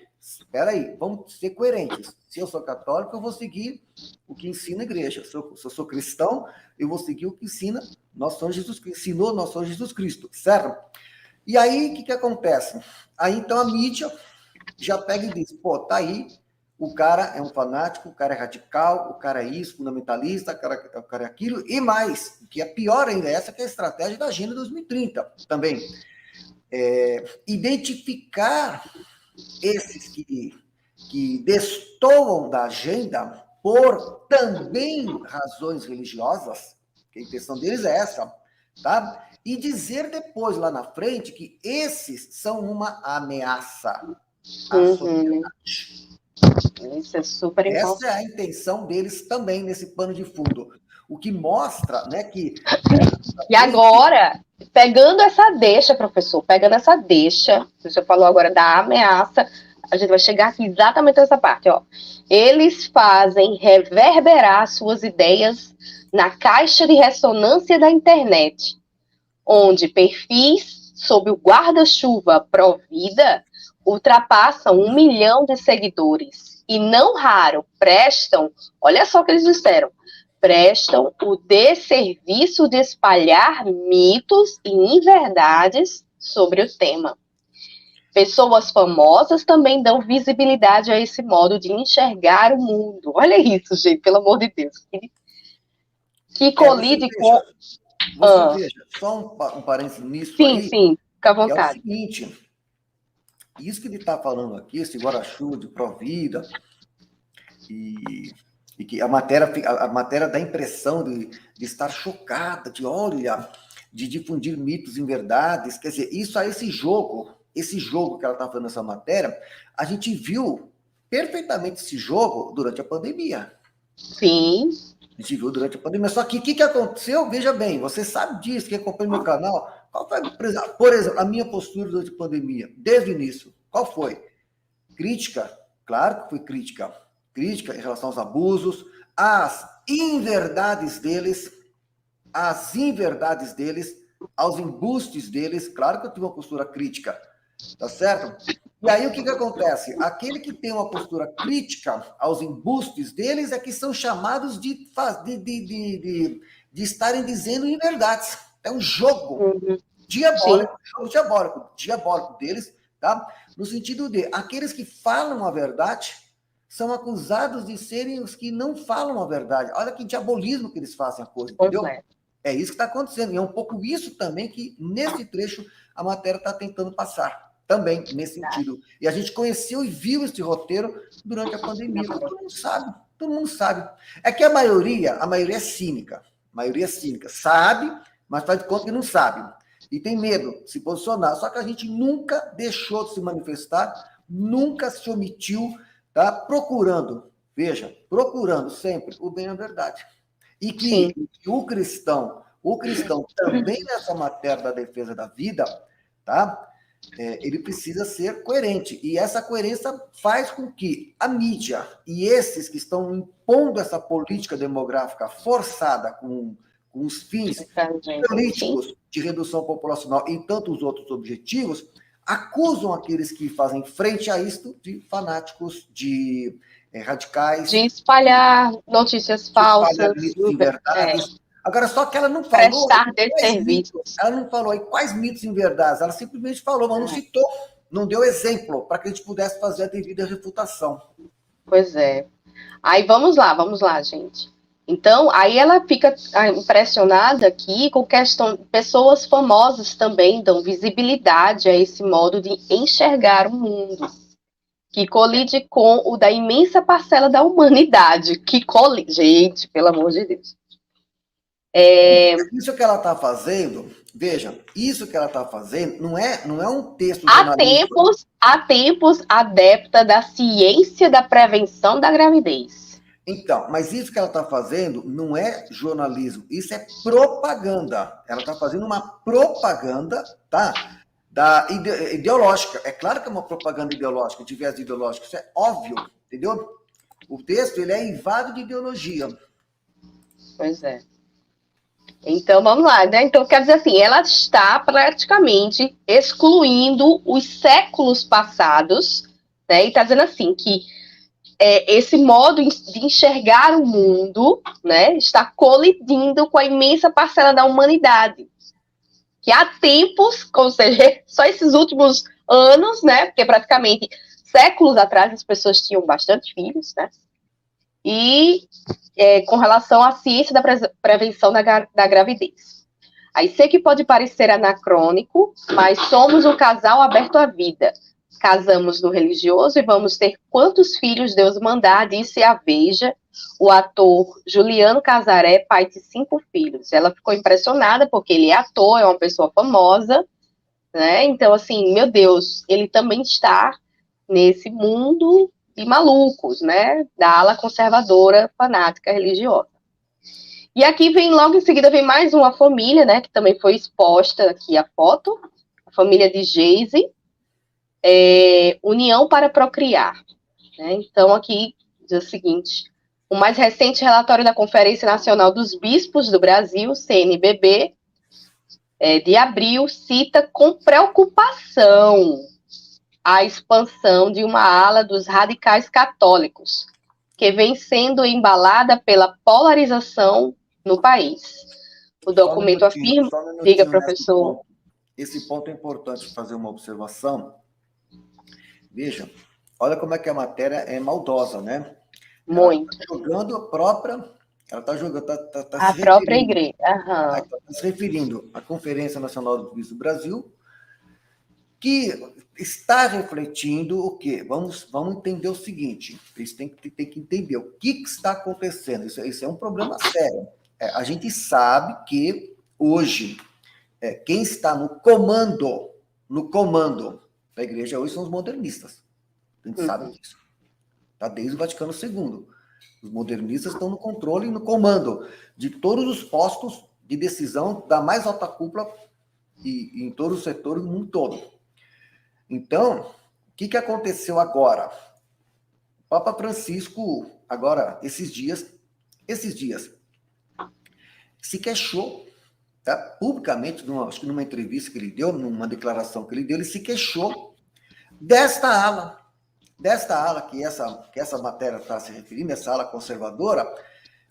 vamos ser coerentes. Se eu sou católico, eu vou seguir o que ensina a igreja. Se eu sou cristão, eu vou seguir o que ensina nosso Senhor Jesus Cristo, ensinou nosso Senhor Jesus Cristo, certo? E aí, o que acontece? Aí, então, a mídia já pega e diz, pô, tá aí, o cara é um fanático, o cara é radical, o cara é isso, fundamentalista, o cara é aquilo, e mais, o que é pior ainda, essa que é a estratégia da Agenda 2030 também. Identificar esses que destoam da agenda por também razões religiosas, que a intenção deles é essa, tá? E dizer depois, lá na frente, que esses são uma ameaça à sociedade.
Isso é super importante.
Essa é a intenção deles também nesse pano de fundo. O que mostra, né, que...
E agora, pegando essa deixa, professor, o senhor falou agora da ameaça, a gente vai chegar aqui exatamente nessa parte, ó. Eles fazem reverberar suas ideias na caixa de ressonância da internet, onde perfis sob o guarda-chuva Provida, ultrapassam 1 milhão de seguidores. E não raro prestam, olha só o que eles disseram, prestam o desserviço de espalhar mitos e inverdades sobre o tema. Pessoas famosas também dão visibilidade a esse modo de enxergar o mundo. Olha isso, gente, pelo amor de Deus. Que colide com...
Você veja, só um parênteses nisso
sim,
aí.
Sim, fica à vontade.
É o seguinte, isso que ele está falando aqui, esse guarda-chuva de Provida, e que a matéria dá a impressão de estar chocada, de difundir mitos em verdades, quer dizer, isso aí, esse jogo que ela está falando nessa matéria, a gente viu perfeitamente esse jogo durante a pandemia.
Sim.
A gente viu durante a pandemia. Só que o que aconteceu? Veja bem, você sabe disso, quem acompanha meu canal. Qual foi, por exemplo, a minha postura durante a pandemia, desde o início? Qual foi? Crítica? Claro que foi crítica. Crítica em relação aos abusos, às inverdades deles, aos embustes deles. Claro que eu tive uma postura crítica, tá certo? E aí o que acontece? Aquele que tem uma postura crítica aos embustes deles é que são chamados de estarem dizendo inverdades. É um jogo diabólico, diabólico deles, tá? No sentido de aqueles que falam a verdade são acusados de serem os que não falam a verdade. Olha que diabolismo que eles fazem a coisa, entendeu? É isso que está acontecendo. E é um pouco isso também que, nesse trecho, a matéria está tentando passar. Também, nesse sentido. E a gente conheceu e viu esse roteiro durante a pandemia. Todo mundo sabe. É que a maioria é cínica. A maioria é cínica. Sabe, mas faz de conta que não sabe. E tem medo de se posicionar. Só que a gente nunca deixou de se manifestar, nunca se omitiu, tá? Procurando sempre o bem e a verdade. E que o cristão também nessa matéria da defesa da vida, tá? Ele precisa ser coerente. E essa coerência faz com que a mídia e esses que estão impondo essa política demográfica forçada com os fins políticos de redução populacional e tantos outros objetivos, acusam aqueles que fazem frente a isto de fanáticos, de radicais.
De espalhar notícias falsas.
Inverdades. Agora, só que ela não falou.
Prestar desserviços.
Ela não falou aí quais mitos inverdades. Ela simplesmente falou, mas não citou, não deu exemplo para que a gente pudesse fazer a devida refutação.
Pois é. Aí vamos lá, gente. Então, aí ela fica impressionada aqui com questão. Pessoas famosas também dão visibilidade a esse modo de enxergar o mundo, que colide com o da imensa parcela da humanidade. Gente, pelo amor de Deus.
Isso que ela está fazendo, veja, isso que ela está fazendo não é um texto
há tempos adepta da ciência da prevenção da gravidez.
Então, mas isso que ela está fazendo não é jornalismo, isso é propaganda. Ela está fazendo uma propaganda, tá? Ideológica. É claro que é uma propaganda ideológica, de viés ideológico, isso é óbvio, entendeu? O texto, ele é invado de ideologia.
Pois é. Então, vamos lá, né? Então, quer dizer assim, ela está praticamente excluindo os séculos passados, né? E está dizendo assim, que esse modo de enxergar o mundo, né, está colidindo com a imensa parcela da humanidade. Que há tempos, ou seja, só esses últimos anos, né? Porque praticamente séculos atrás as pessoas tinham bastante filhos, né? E com relação à ciência da prevenção da gravidez. Aí sei que pode parecer anacrônico, mas somos um casal aberto à vida. Casamos no religioso e vamos ter quantos filhos Deus mandar, disse a Veja, o ator Juliano Casaré, pai de 5 filhos. Ela ficou impressionada porque ele é ator, é uma pessoa famosa, né? Então, assim, meu Deus, ele também está nesse mundo de malucos, né? Da ala conservadora, fanática, religiosa. E aqui logo em seguida vem mais uma família, né? Que também foi exposta aqui a foto, a família de Geise, União para Procriar. Né? Então, aqui diz o seguinte: o mais recente relatório da Conferência Nacional dos Bispos do Brasil, CNBB, de abril, cita com preocupação a expansão de uma ala dos radicais católicos, que vem sendo embalada pela polarização no país. O documento afirma... Diga, professor.
Esse ponto é importante fazer uma observação. Veja, olha como é que a matéria é maldosa, né?
Muito.
Ela está jogando a própria... Ela está jogando...
A própria igreja.
Está se referindo à Conferência Nacional do Juízo do Brasil, que está refletindo o quê? Vamos entender o seguinte, eles têm que entender o que está acontecendo. Isso é um problema sério. A gente sabe que hoje, quem está no comando da igreja hoje são os modernistas. A gente sabe disso. Tá? Desde o Vaticano II. Os modernistas estão no controle e no comando de todos os postos de decisão da mais alta cúpula e em todos os setores do mundo todo. Então, o que aconteceu agora? O Papa Francisco, agora, esses dias, se queixou, tá? Publicamente, acho que numa entrevista que ele deu, numa declaração que ele se queixou desta ala que essa matéria está se referindo, essa ala conservadora.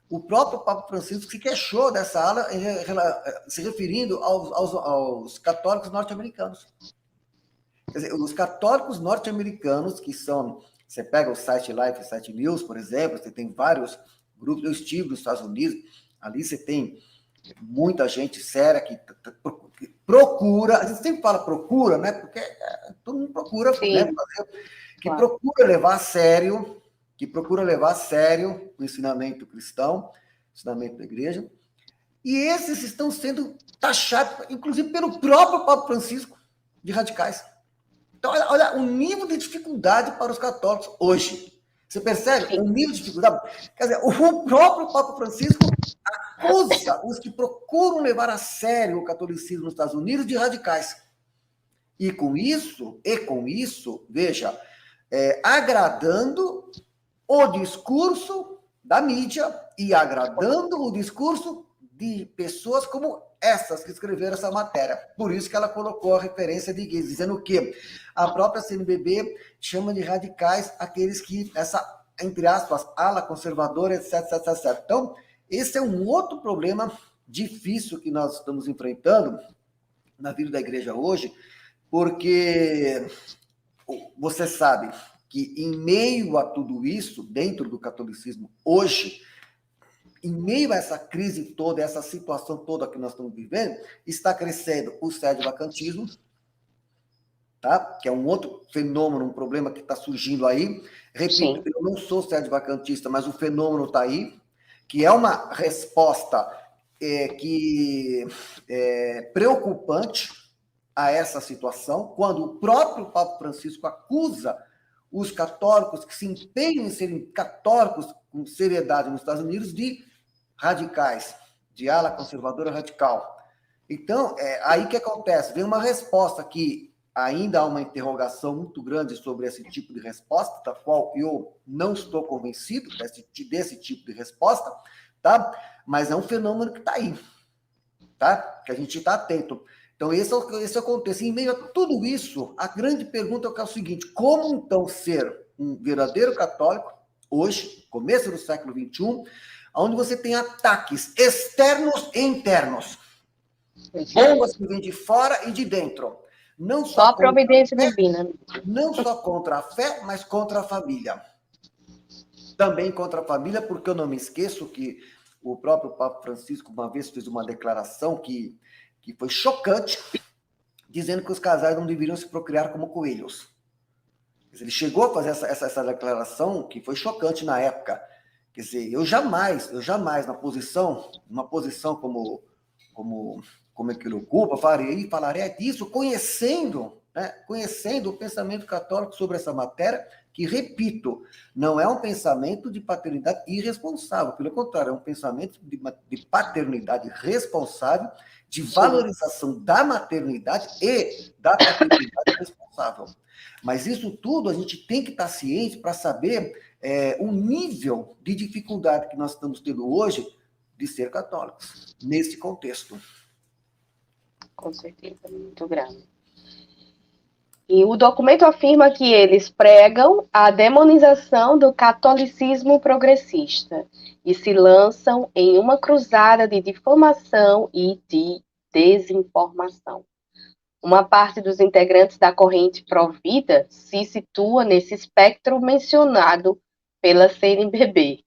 O próprio Papa Francisco se queixou dessa ala, se referindo aos católicos norte-americanos. Quer dizer, os católicos norte-americanos, que são... Você pega o site Life, o site News, por exemplo, você tem vários grupos. Eu estive nos Estados Unidos, ali você tem muita gente séria que procura... A gente sempre fala procura, né? Porque todo mundo procura, né? Procura levar a sério, o ensinamento cristão, o ensinamento da igreja. E esses estão sendo taxados, inclusive pelo próprio Papa Francisco, de radicais. Então, olha o nível de dificuldade para os católicos hoje. Você percebe? O nível de dificuldade. Quer dizer, o próprio Papa Francisco acusa os que procuram levar a sério o catolicismo nos Estados Unidos de radicais. E com isso, veja, agradando o discurso da mídia e agradando o discurso de pessoas como essas que escreveram essa matéria. Por isso que ela colocou a referência de gays, dizendo que a própria CNBB chama de radicais aqueles que, essa, entre aspas, ala conservadora, etc, etc, etc. Então, esse é um outro problema difícil que nós estamos enfrentando na vida da igreja hoje, porque você sabe que em meio a tudo isso, dentro do catolicismo hoje, em meio a essa crise toda, essa situação toda que nós estamos vivendo, está crescendo o sedvacantismo, tá? Que é um outro fenômeno, um problema que está surgindo aí. Repito, eu não sou sedvacantista, mas o fenômeno está aí, que é uma resposta preocupante a essa situação, quando o próprio Papa Francisco acusa os católicos que se empenham em serem católicos com seriedade nos Estados Unidos de radicais, de ala conservadora radical. Então, aí que acontece? Vem uma resposta que ainda há uma interrogação muito grande sobre esse tipo de resposta, da qual eu não estou convencido desse tipo de resposta, tá? Mas é um fenômeno que está aí, tá? Que a gente está atento. Então, esse acontece. Em meio a tudo isso, a grande pergunta é o seguinte: como então ser um verdadeiro católico, hoje, começo do século XXI, onde você tem ataques externos e internos, bombas que vêm de fora e de dentro. Não só
a providência divina.
Não só contra a fé, mas contra a família. Também contra a família, porque eu não me esqueço que o próprio Papa Francisco uma vez fez uma declaração que foi chocante, dizendo que os casais não deveriam se procriar como coelhos. Ele chegou a fazer essa declaração que foi chocante na época. Quer dizer, eu jamais, numa posição como é que ele ocupa, falaria disso, conhecendo o pensamento católico sobre essa matéria, que, repito, não é um pensamento de paternidade irresponsável, pelo contrário, é um pensamento de paternidade responsável, de valorização da maternidade e da paternidade responsável. Mas isso tudo a gente tem que estar ciente para saber o nível de dificuldade que nós estamos tendo hoje de ser católicos, nesse contexto.
Com certeza, muito grave. E o documento afirma que eles pregam a demonização do catolicismo progressista e se lançam em uma cruzada de difamação e de desinformação. Uma parte dos integrantes da corrente Provida se situa nesse espectro mencionado pela CNBB.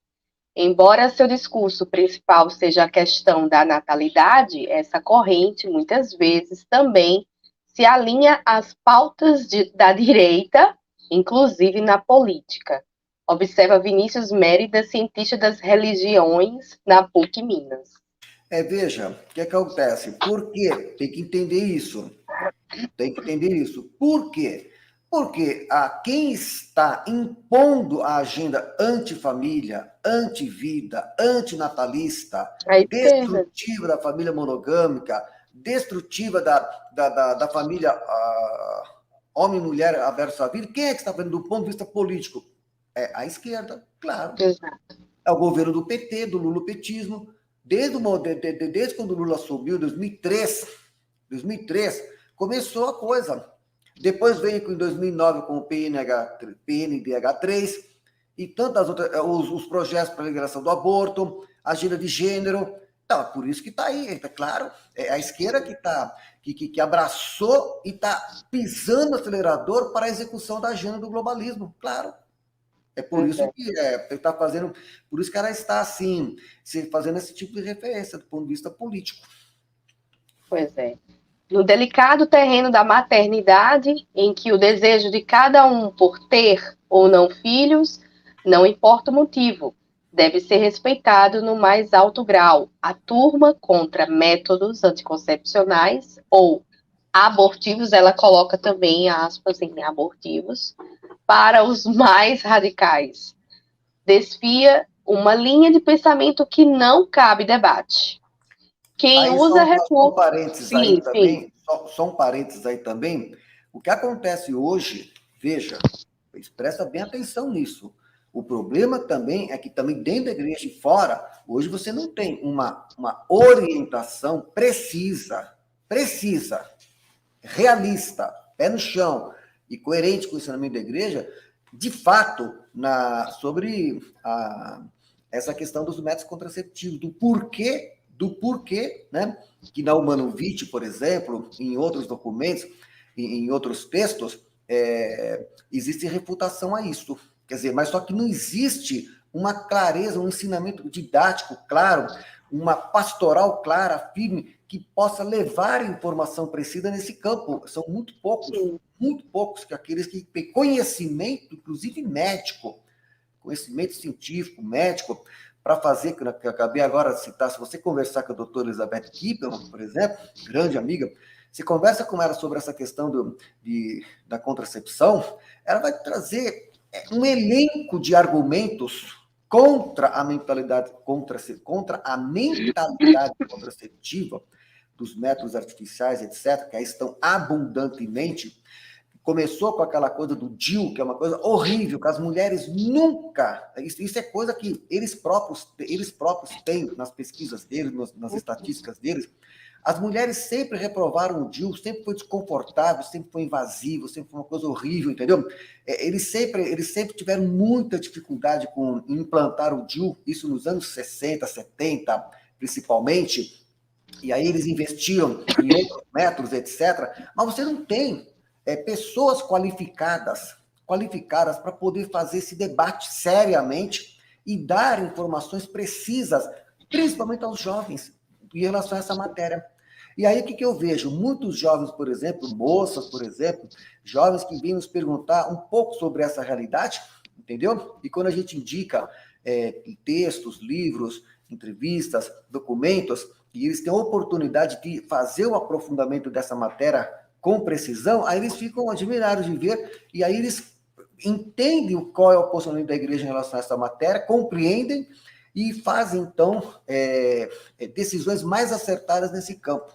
Embora seu discurso principal seja a questão da natalidade, essa corrente muitas vezes também se alinha às pautas da direita, inclusive na política. Observa Vinícius Mérida, cientista das religiões na PUC Minas.
Veja, o que acontece? Por quê? Tem que entender isso. Tem que entender isso. Por quê? Porque quem está impondo a agenda antifamília, antivida, antinatalista, destrutiva da família monogâmica, destrutiva da família homem e mulher versus a vida, quem é que está fazendo do ponto de vista político? É a esquerda, claro.
Exato.
É o governo do PT, do lulopetismo, desde quando o Lula assumiu, 2003, começou a coisa. Depois veio em 2009 com o PNDH3 e tantas outras, os projetos para a liberação do aborto, agenda de gênero. Então, é por isso que está aí, é claro, é a esquerda que abraçou e está pisando no acelerador para a execução da agenda do globalismo, claro. É por isso que está fazendo, por isso que ela está assim, fazendo esse tipo de referência do ponto de vista político.
Pois é. No delicado terreno da maternidade, em que o desejo de cada um por ter ou não filhos, não importa o motivo, deve ser respeitado no mais alto grau. A turma contra métodos anticoncepcionais ou abortivos, ela coloca também aspas em abortivos, para os mais radicais. Desfia uma linha de pensamento que não cabe debate. Quem
aí
usa recursos...
Só um parênteses aí também. O que acontece hoje, veja, presta bem atenção nisso. O problema também é que também dentro da igreja e fora, hoje você não tem uma orientação precisa, realista, pé no chão e coerente com o ensinamento da igreja, de fato, sobre essa questão dos métodos contraceptivos, do porquê, né? Que na Humanovitch, por exemplo, em outros documentos, em outros textos, existe refutação a isso. Quer dizer, mas só que não existe uma clareza, um ensinamento didático claro, uma pastoral clara, firme, que possa levar informação precisa nesse campo. São muito poucos que aqueles que têm conhecimento, inclusive médico, conhecimento científico, médico, para fazer, que eu acabei agora de citar, se você conversar com a doutora Elizabeth Kippelman, por exemplo, grande amiga, se conversa com ela sobre essa questão da contracepção, ela vai trazer um elenco de argumentos contra a mentalidade contraceptiva dos métodos artificiais, etc., que aí estão abundantemente. Começou com aquela coisa do DIU, que é uma coisa horrível, que as mulheres nunca... Isso é coisa que eles próprios têm nas pesquisas deles, nas estatísticas deles. As mulheres sempre reprovaram o DIU, sempre foi desconfortável, sempre foi invasivo, sempre foi uma coisa horrível, entendeu? Eles sempre tiveram muita dificuldade em implantar o DIU, isso nos anos 60, 70, principalmente, e aí eles investiram em outros métodos, etc. Mas você não tem pessoas qualificadas para poder fazer esse debate seriamente e dar informações precisas, principalmente aos jovens, em relação a essa matéria. E aí, o que eu vejo? Muitos jovens, por exemplo, moças, por exemplo, jovens que vêm nos perguntar um pouco sobre essa realidade, entendeu? E quando a gente indica textos, livros, entrevistas, documentos, e eles têm a oportunidade de fazer o aprofundamento dessa matéria com precisão, aí eles ficam admirados de ver, e aí eles entendem qual é o posicionamento da igreja em relação a essa matéria, compreendem e fazem, então, decisões mais acertadas nesse campo.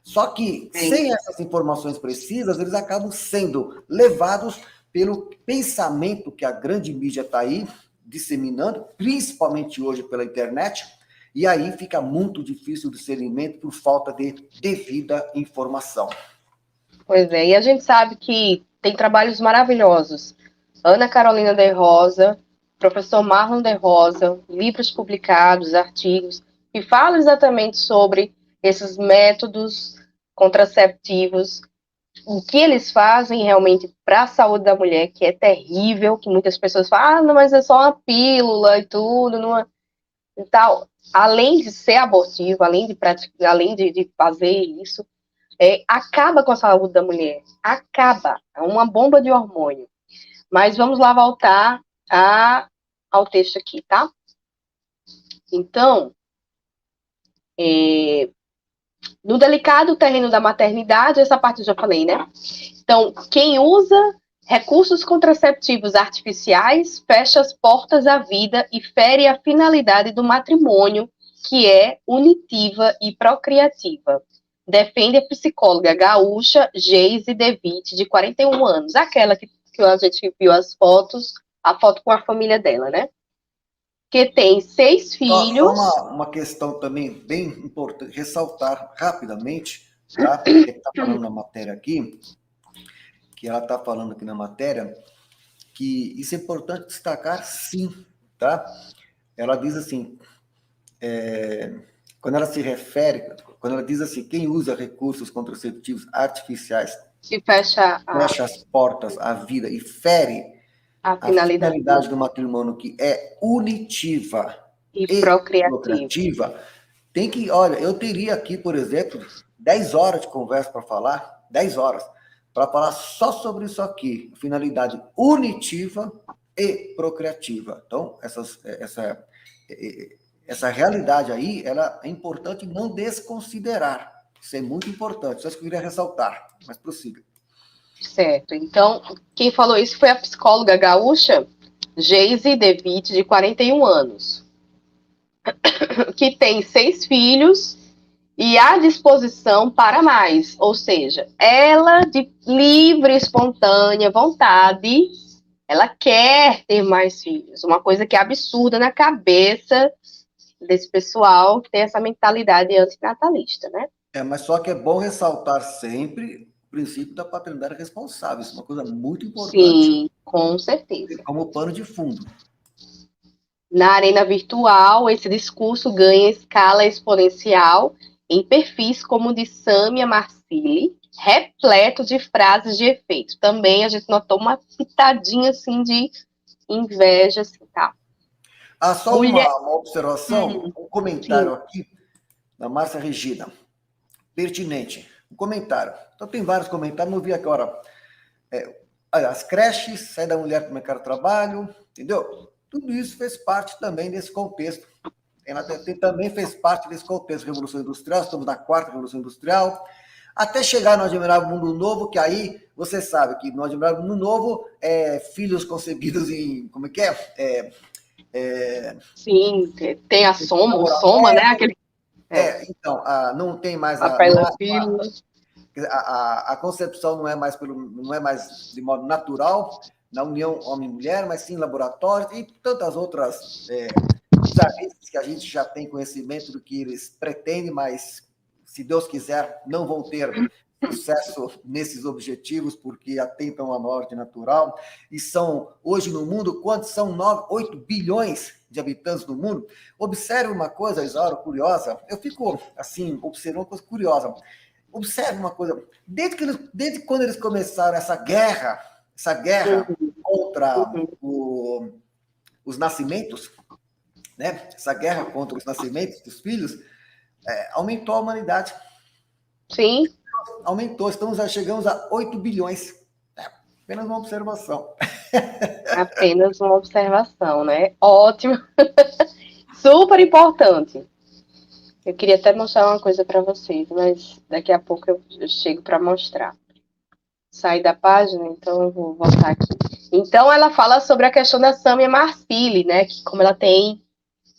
Só que, sem essas informações precisas, eles acabam sendo levados pelo pensamento que a grande mídia está aí disseminando, principalmente hoje pela internet, E aí fica muito difícil o discernimento por falta de devida informação.
Pois é, e a gente sabe que tem trabalhos maravilhosos. Ana Carolina de Rosa, professor Marlon de Rosa, livros publicados, artigos, que falam exatamente sobre esses métodos contraceptivos, o que eles fazem realmente para a saúde da mulher, que é terrível, que muitas pessoas falam, ah, não, mas é só uma pílula e tudo, não é... e tal. Além de ser abortivo, além de praticar, além de fazer isso, acaba com a saúde da mulher. Acaba. É uma bomba de hormônio. Mas vamos lá voltar ao texto aqui, tá? Então, no delicado terreno da maternidade, essa parte eu já falei, né? Então, quem usa recursos contraceptivos artificiais fecha as portas à vida e fere a finalidade do matrimônio, que é unitiva e procriativa. Defende a psicóloga gaúcha Geise DeVitt, de 41 anos, aquela que a gente viu as fotos, a foto com a família dela, né? Que tem 6 filhos.
Só uma questão também bem importante, ressaltar rapidamente, tá? Ele está falando na matéria aqui, que ela está falando aqui na matéria, que isso é importante destacar, sim, tá? Ela diz assim, quando ela se refere, quando ela diz assim, quem usa recursos contraceptivos artificiais
Se fecha
as portas à vida e fere
a
a finalidade do matrimônio, que é unitiva
e
e
procriativa.
procreativa, tem que, olha, eu teria aqui, por exemplo, 10 horas de conversa para falar, 10 horas, para falar só sobre isso aqui, finalidade unitiva e procriativa. Então, essa realidade aí, ela é importante não desconsiderar. Isso é muito importante, só isso que eu queria ressaltar, mas prossiga.
Certo. Então, quem falou isso foi a psicóloga gaúcha Geise DeVitt, de 41 anos, que tem 6 filhos e à disposição para mais. Ou seja, ela, de livre, espontânea vontade, ela quer ter mais filhos. Uma coisa que é absurda na cabeça desse pessoal que tem essa mentalidade antinatalista, né?
Mas só que é bom ressaltar sempre o princípio da paternidade responsável. Isso é uma coisa muito importante.
Sim, com certeza.
Como pano de fundo.
Na arena virtual, esse discurso ganha escala exponencial em perfis como o de Samia Marsili, repleto de frases de efeito. Também a gente notou uma pitadinha assim de inveja, assim, tá?
Só uma observação, um comentário
sim.
aqui da Márcia Regina. Pertinente. Um comentário. Então tem vários comentários, não vi aqui agora. As creches, sair da mulher para o mercado de trabalho, entendeu? Tudo isso fez parte também desse contexto. Também fez parte desse contexto. Revolução Industrial, estamos na 4ª Revolução Industrial, até chegar no Admirável Mundo Novo, que aí você sabe que no Admirável Mundo Novo, filhos concebidos em, como é que é?
Sim, tem a Soma, né?
Então, não tem mais a concepção não é mais de modo natural, na união homem-mulher, mas sim laboratório e tantas outras bizarrices que a gente já tem conhecimento do que eles pretendem, mas, se Deus quiser, não vão ter sucesso nesses objetivos, porque atentam à ordem natural, e são, hoje no mundo, quantos são? 8 bilhões de habitantes no mundo. Observe uma coisa, Isaura, curiosa, eu fico, assim, observando uma coisa curiosa. Observe uma coisa, desde quando eles começaram essa guerra contra os nascimentos, né? Essa guerra contra os nascimentos dos filhos, aumentou a humanidade.
Sim.
Aumentou, chegamos a 8 bilhões. Apenas uma observação.
Apenas uma observação, né? Ótimo. Super importante. Eu queria até mostrar uma coisa para vocês, mas daqui a pouco eu chego para mostrar. Saí da página, então eu vou voltar aqui. Então, ela fala sobre a questão da Samia Marsili, né? Que como ela tem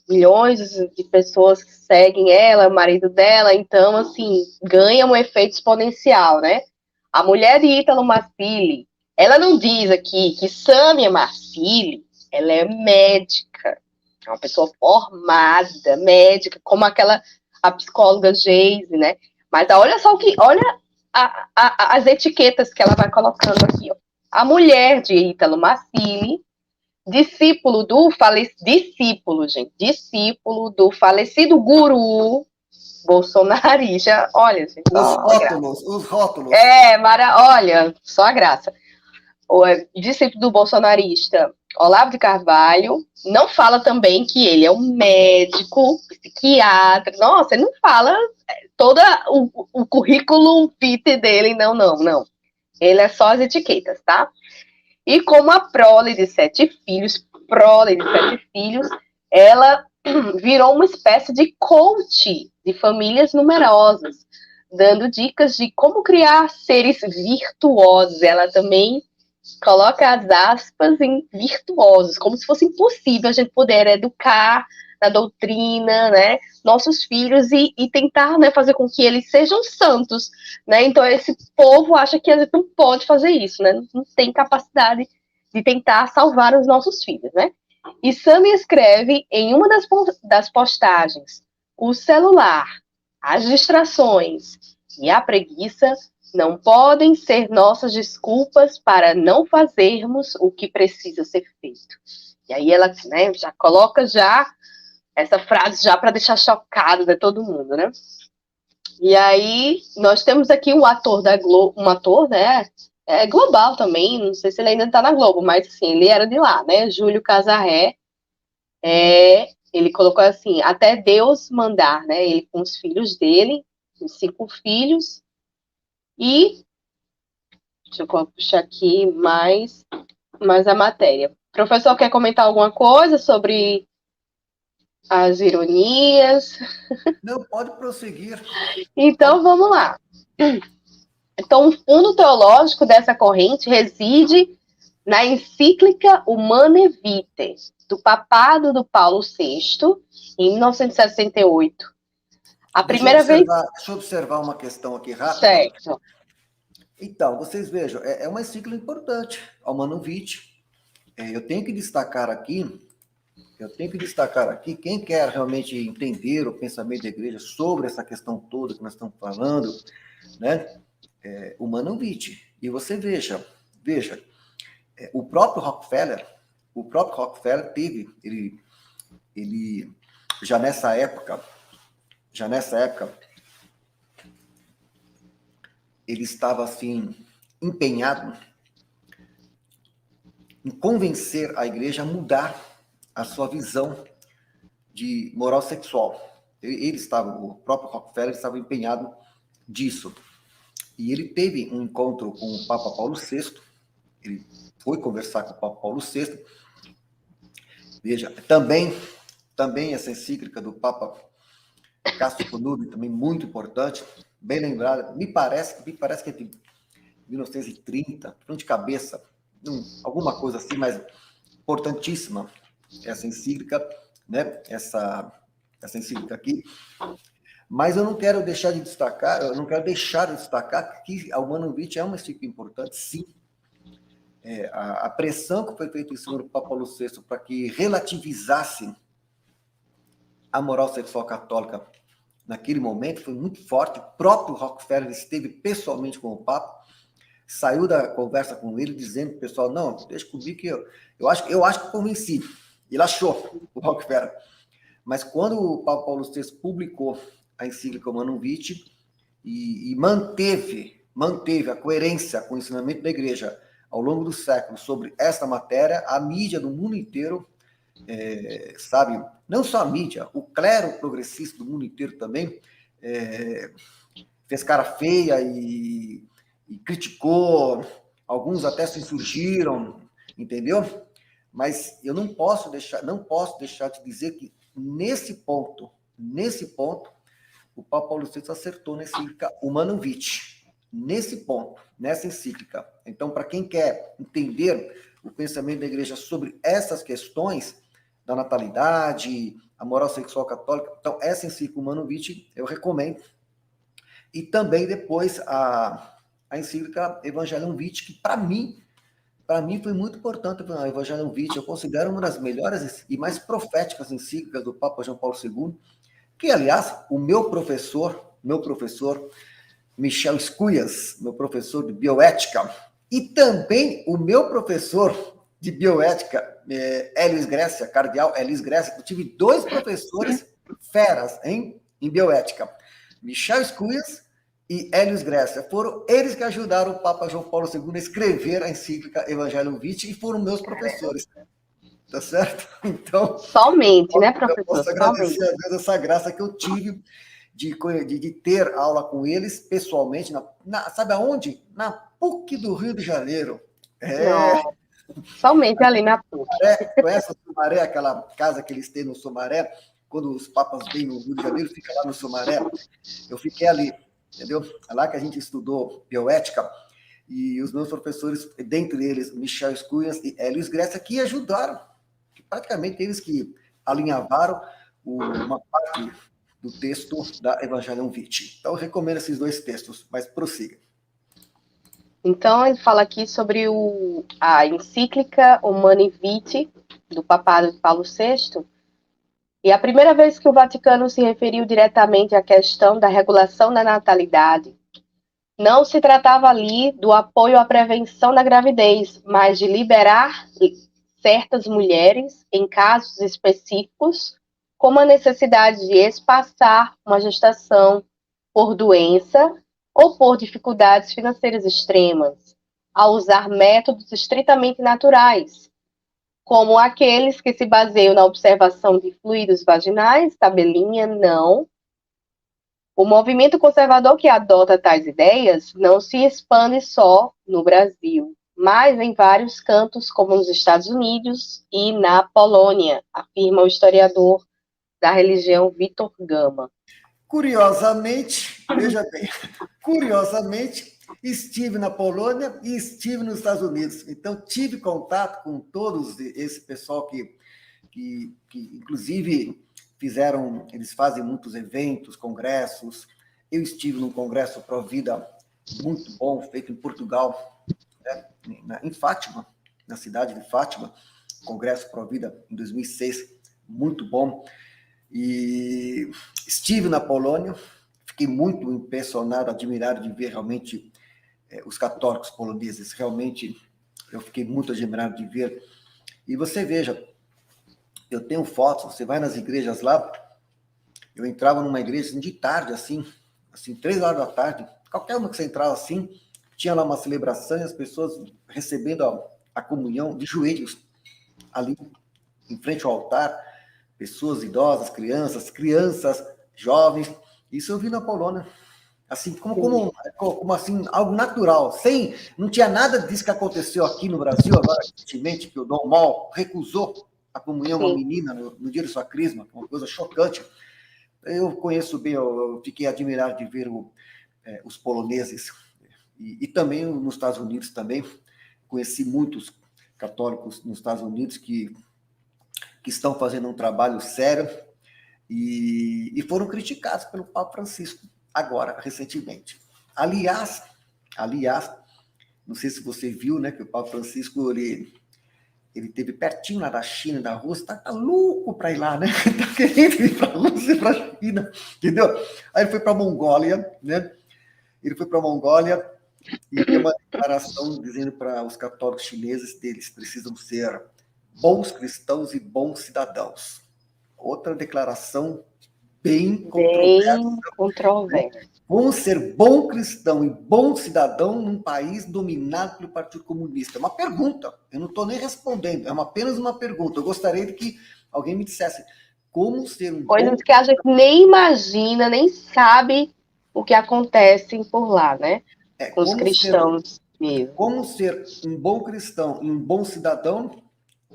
milhões de pessoas que seguem ela, o marido dela, então, assim, ganha um efeito exponencial, né? A mulher de Ítalo Marsili, ela não diz aqui que Samia Marsili, ela é médica. É uma pessoa formada, médica, como a psicóloga Geise, né? Mas olha só olha as etiquetas que ela vai colocando aqui, ó. A mulher de Ítalo Massili, discípulo do falecido guru bolsonarista. Olha, gente,
Os rótulos.
olha, só a graça. O discípulo do bolsonarista Olavo de Carvalho, não fala também que ele é um médico, psiquiatra. Nossa, ele não fala todo o currículo vitae dele, não. Ele é só as etiquetas, tá? E como a prole de 7 filhos, ela virou uma espécie de coach de famílias numerosas, dando dicas de como criar seres virtuosos. Ela também coloca as aspas em virtuosos, como se fosse impossível a gente poder educar na doutrina, né, nossos filhos e tentar, né, fazer com que eles sejam santos, né? Então esse povo acha que a gente não pode fazer isso, né? Não tem capacidade de tentar salvar os nossos filhos, né? E Sami escreve em uma das postagens: o celular, as distrações e a preguiça não podem ser nossas desculpas para não fazermos o que precisa ser feito. E aí ela, né, já coloca essa frase já para deixar chocado, né, todo mundo, né? E aí nós temos aqui um ator da Globo, um ator, né, global também, não sei se ele ainda está na Globo, mas assim, ele era de lá, né? Júlio Casarré, ele colocou assim, até Deus mandar, né? Ele com os filhos dele, os 5 filhos, e deixa eu puxar aqui mais a matéria. O professor quer comentar alguma coisa sobre as ironias?
Não, pode prosseguir.
Então, vamos lá. Então, o fundo teológico dessa corrente reside na encíclica Humanae Vitae, do papado do Paulo VI, em 1968.
Deixa eu observar uma questão aqui rápida.
Certo.
Então, vocês vejam, é uma encíclica importante, a Humanae Vitae. Eu tenho que destacar aqui, quem quer realmente entender o pensamento da igreja sobre essa questão toda que nós estamos falando, né? Humanae Vitae. E você veja, o próprio Rockefeller teve, ele já nessa época, ele estava assim empenhado em convencer a igreja a mudar a sua visão de moral sexual. O próprio Rockefeller estava empenhado disso. E ele teve um encontro com o Papa Paulo VI, ele foi conversar com o Papa Paulo VI. Veja, também essa encíclica do Papa Castro Conube, também muito importante, bem lembrada, me parece que é de 1930, de cabeça, alguma coisa assim, mas importantíssima essa encíclica, né? Essa encíclica aqui. Mas eu não quero deixar de destacar que a Humanae Vitae é uma encíclica importante, sim. A pressão que foi feita em cima do Papa Paulo VI para que relativizasse a moral sexual católica naquele momento foi muito forte. O próprio Rockefeller esteve pessoalmente com o Papa, saiu da conversa com ele dizendo, pessoal, não, deixa comigo que eu acho que convenci. Ele achou, o Rockefeller. Mas quando o Papa Paulo VI publicou a encíclica Humanae Vitae e manteve a coerência com o ensinamento da igreja ao longo dos séculos sobre essa matéria, a mídia do mundo inteiro, sabe, não só a mídia, o clero progressista do mundo inteiro também fez cara feia e criticou, alguns até se insurgiram, entendeu? Mas eu não posso deixar de dizer que nesse ponto, o Papa Paulo VI acertou na encíclica Humanae Vitae. Nesse ponto, nessa encíclica. Então, para quem quer entender o pensamento da igreja sobre essas questões da natalidade, a moral sexual católica, então, essa encíclica Humanae Vitae eu recomendo. E também depois a encíclica Evangelium Vitae, que para mim para mim foi muito importante o Evangelho Vitae. Eu considero uma das melhores e mais proféticas encíclicas do Papa João Paulo II, que, aliás, o meu professor, Michel Scuyas, meu professor de bioética, e também o meu professor de bioética, Hélios Grécia, cardeal Hélios Grécia. Eu tive 2 professores feras em bioética, Michel Scuyas e Hélios Grécia. Foram eles que ajudaram o Papa João Paulo II a escrever a encíclica Evangelho Vitae e foram meus professores. Tá certo? Então,
Somente, né, professor?
Eu posso agradecer a Deus essa graça que eu tive de ter aula com eles pessoalmente, sabe aonde? Na PUC do Rio de Janeiro.
Não, somente ali na PUC.
Conhece o Sumaré, aquela casa que eles têm no Sumaré? Quando os papas vêm no Rio de Janeiro, fica lá no Sumaré. Eu fiquei ali, entendeu? É lá que a gente estudou bioética. E os meus professores, dentre eles, Michel Scuyas e Hélios Grécia, que ajudaram. Praticamente eles que alinhavaram uma parte do texto da Evangelium Vitae. Então, eu recomendo esses 2 textos, mas prossiga.
Então, ele fala aqui sobre a encíclica Humani Vitae, do Papado de Paulo VI, e a primeira vez que o Vaticano se referiu diretamente à questão da regulação da natalidade, não se tratava ali do apoio à prevenção da gravidez, mas de liberar certas mulheres, em casos específicos, como a necessidade de espaçar uma gestação por doença ou por dificuldades financeiras extremas, a usar métodos estritamente naturais, como aqueles que se baseiam na observação de fluidos vaginais, tabelinha, não. O movimento conservador que adota tais ideias não se expande só no Brasil, mas em vários cantos, como nos Estados Unidos e na Polônia, afirma o historiador da religião Vitor Gama.
Curiosamente, veja bem, estive na Polônia e estive nos Estados Unidos. Então, tive contato com todos esse pessoal que inclusive, eles fazem muitos eventos, congressos. Eu estive num congresso Provida muito bom, feito em Portugal, né, em Fátima, na cidade de Fátima, congresso Provida em 2006, muito bom. E estive na Polônia, fiquei muito impressionado, admirado de ver realmente os católicos poloneses, realmente eu fiquei muito admirado de ver. E você veja, eu tenho fotos, você vai nas igrejas lá, eu entrava numa igreja de tarde, assim 3 horas da tarde, qualquer uma que você entrava assim, tinha lá uma celebração e as pessoas recebendo a comunhão de joelhos, ali em frente ao altar, pessoas idosas, crianças, jovens. Isso eu vi na Polônia. Assim, como assim, algo natural. Não tinha nada disso que aconteceu aqui no Brasil, agora, recentemente, que o Dom Mol recusou a comunhão a uma menina no dia de sua crisma, uma coisa chocante. Eu conheço bem, eu fiquei admirado de ver os poloneses. E também nos Estados Unidos também. Conheci muitos católicos nos Estados Unidos que estão fazendo um trabalho sério e foram criticados pelo Papa Francisco, agora, recentemente. Aliás, não sei se você viu, né, que o Papa Francisco, ele teve pertinho lá da China, da Rússia, tá louco para ir lá, né? Tá querendo ir para a Rússia e para a China, entendeu? Aí ele foi para a Mongólia, né? Ele foi para a Mongólia e tem uma declaração dizendo para os católicos chineses que eles precisam ser bons cristãos e bons cidadãos. Outra declaração bem controversa. Como ser bom cristão e bom cidadão num país dominado pelo Partido Comunista? É uma pergunta, eu não estou nem respondendo, apenas uma pergunta. Eu gostaria de que alguém me dissesse como ser um
coisas que a gente nem imagina, nem sabe o que acontece por lá, né? Com os cristãos mesmo.
Como ser um bom cristão e um bom cidadão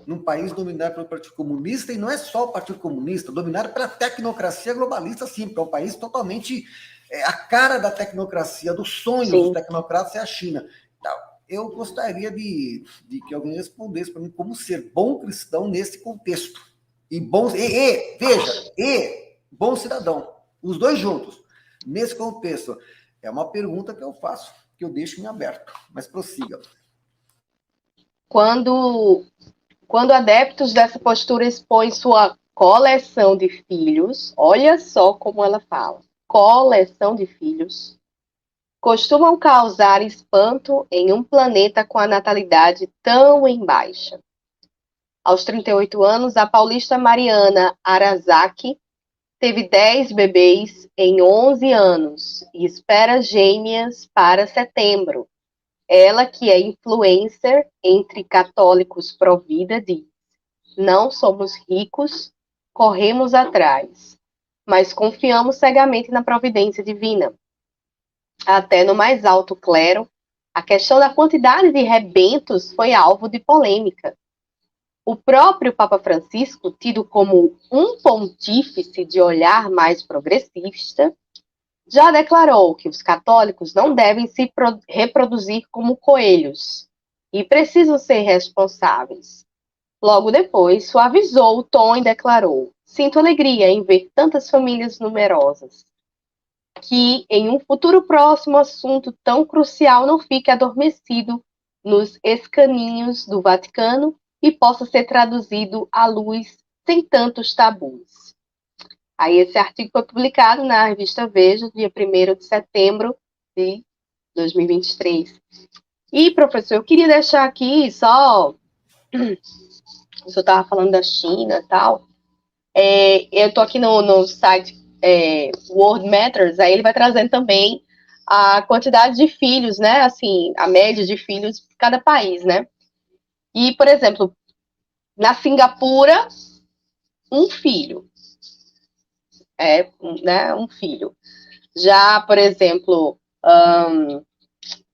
num país dominado pelo Partido Comunista, e não é só o Partido Comunista, dominado pela tecnocracia globalista, sim, porque é um país totalmente a cara da tecnocracia, do sonho dos tecnocratas é a China. Então, eu gostaria de que alguém respondesse para mim como ser bom cristão nesse contexto. E bom cidadão. Os 2 juntos. Nesse contexto. É uma pergunta que eu faço, que eu deixo em aberto. Mas prossiga.
quando adeptos dessa postura expõem sua coleção de filhos, olha só como ela fala, coleção de filhos, costumam causar espanto em um planeta com a natalidade tão em baixa. Aos 38 anos, a paulista Mariana Arazaki teve 10 bebês em 11 anos e espera gêmeas para setembro. Ela, que é influencer entre católicos pró-vida, diz: não somos ricos, corremos atrás, mas confiamos cegamente na providência divina. Até no mais alto clero, a questão da quantidade de rebentos foi alvo de polêmica. O próprio Papa Francisco, tido como um pontífice de olhar mais progressista, já declarou que os católicos não devem se reproduzir como coelhos e precisam ser responsáveis. Logo depois, suavizou o tom e declarou: sinto alegria em ver tantas famílias numerosas. Que em um futuro próximo assunto tão crucial não fique adormecido nos escaninhos do Vaticano e possa ser traduzido à luz sem tantos tabus. Aí esse artigo foi publicado na revista Veja, dia 1º de setembro de 2023. E, professor, eu queria deixar aqui só... O senhor estava falando da China e tal. Eu estou aqui no site World Matters, aí ele vai trazendo também a quantidade de filhos, né? Assim, a média de filhos de cada país, né? E, por exemplo, na Singapura, um filho. Né? Um filho. Já, por exemplo,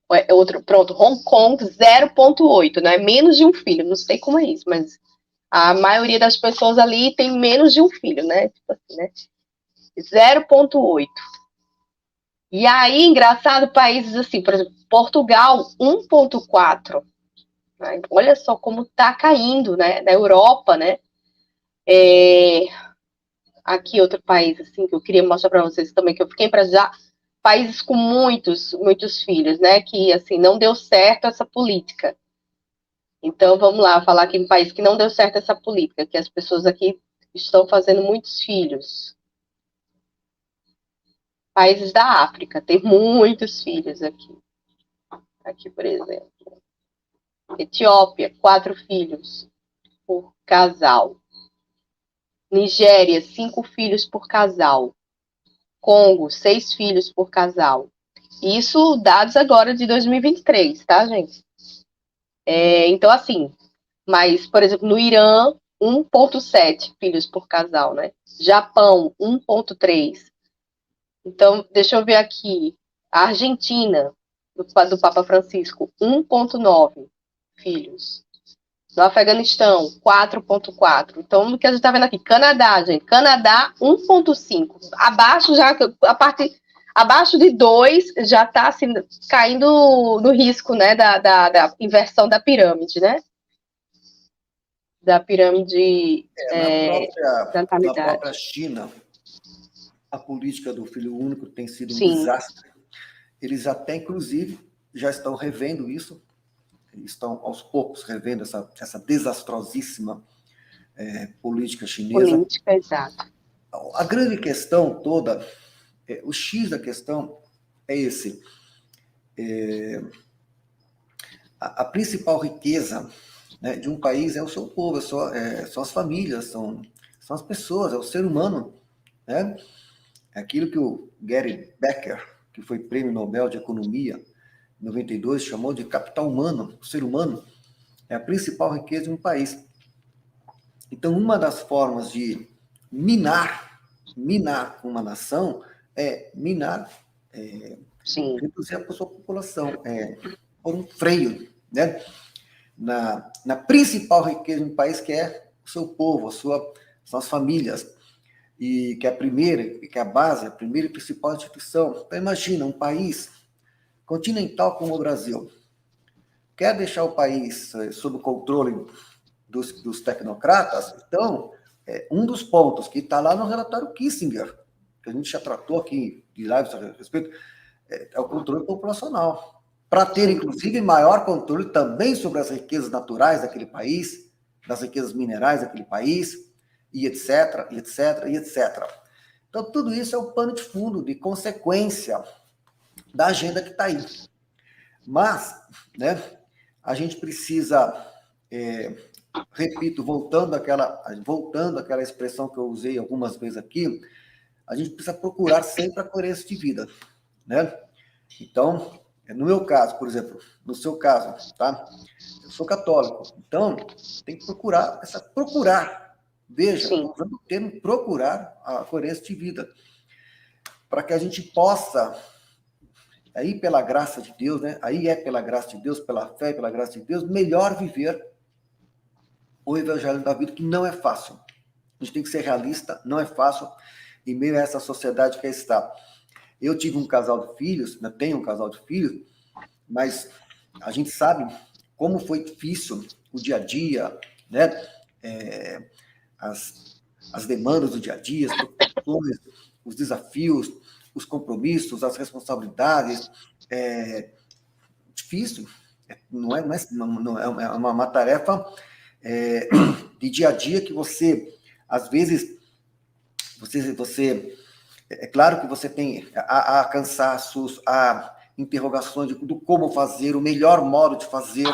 Hong Kong, 0,8, né? Menos de um filho. Não sei como é isso, mas a maioria das pessoas ali tem menos de um filho, né? Tipo assim, né? 0,8. E aí, engraçado, países assim, por exemplo, Portugal, 1,4. Né? Olha só como está caindo, né? Na Europa, né? Aqui, outro país, assim, que eu queria mostrar para vocês também, que eu fiquei para já, países com muitos filhos, né? Que, assim, não deu certo essa política. Então, vamos lá, falar aqui um país que não deu certo essa política, que as pessoas aqui estão fazendo muitos filhos. Países da África, tem muitos filhos aqui. Aqui, por exemplo. Etiópia, 4 filhos por casal. Nigéria, 5 filhos por casal. Congo, 6 filhos por casal. Isso dados agora de 2023, tá, gente? Então, assim, mas, por exemplo, no Irã, 1,7 filhos por casal, né? Japão, 1,3. Então, deixa eu ver aqui. A Argentina, do Papa Francisco, 1,9 filhos. No Afeganistão, 4,4. Então, o que a gente está vendo aqui? Canadá, gente. Canadá, 1,5. Abaixo já, abaixo de 2 já está assim, caindo no risco, né, da inversão da pirâmide, né? Da pirâmide da natalidade.
Na própria China, a política do filho único tem sido um
Sim.
desastre. Eles até, inclusive, já estão revendo isso. Eles estão, aos poucos, revendo essa desastrosíssima política chinesa.
Política, exato.
A grande questão toda, o X da questão é esse. A principal riqueza, né, de um país é o seu povo, são as famílias, são as pessoas, é o ser humano. Né? É aquilo que o Gary Becker, que foi prêmio Nobel de Economia, em 92, chamou de capital humano, o ser humano, é a principal riqueza de um país. Então, uma das formas de minar uma nação é reduzir a sua população, por um freio, né? na principal riqueza de um país, que é o seu povo, são as famílias, e que é a base, a primeira e principal instituição. Então, imagina, um país continental como o Brasil, quer deixar o país sob o controle dos tecnocratas. Então, um dos pontos que está lá no relatório Kissinger, que a gente já tratou aqui de lives a respeito, é o controle populacional. para ter, inclusive, maior controle também sobre as riquezas naturais daquele país, das riquezas minerais daquele país, e etc, e etc, e etc. Então, tudo isso é o pano de fundo, de consequência da agenda que está aí. Mas, né, a gente precisa, repito, voltando àquela expressão que eu usei algumas vezes aqui, a gente precisa procurar sempre a coerência de vida, né? Então, no meu caso, por exemplo, no seu caso, tá? Eu sou católico, então tem que procurar, veja, estou usando o termo procurar a coerência de vida, para que a gente possa, aí pela graça de Deus, né? Aí é pela graça de Deus, pela fé, pela graça de Deus, melhor viver o evangelho da vida, que não é fácil. A gente tem que ser realista, não é fácil, em meio a essa sociedade que está. Eu tive um casal de filhos, ainda tenho um casal de filhos, mas a gente sabe como foi difícil o dia a dia, né? As demandas do dia a dia, as preocupações, os desafios, os compromissos, as responsabilidades. Difícil, não é uma tarefa de dia a dia que você, às vezes, é claro que você tem há cansaços, há interrogações do como fazer, o melhor modo de fazer,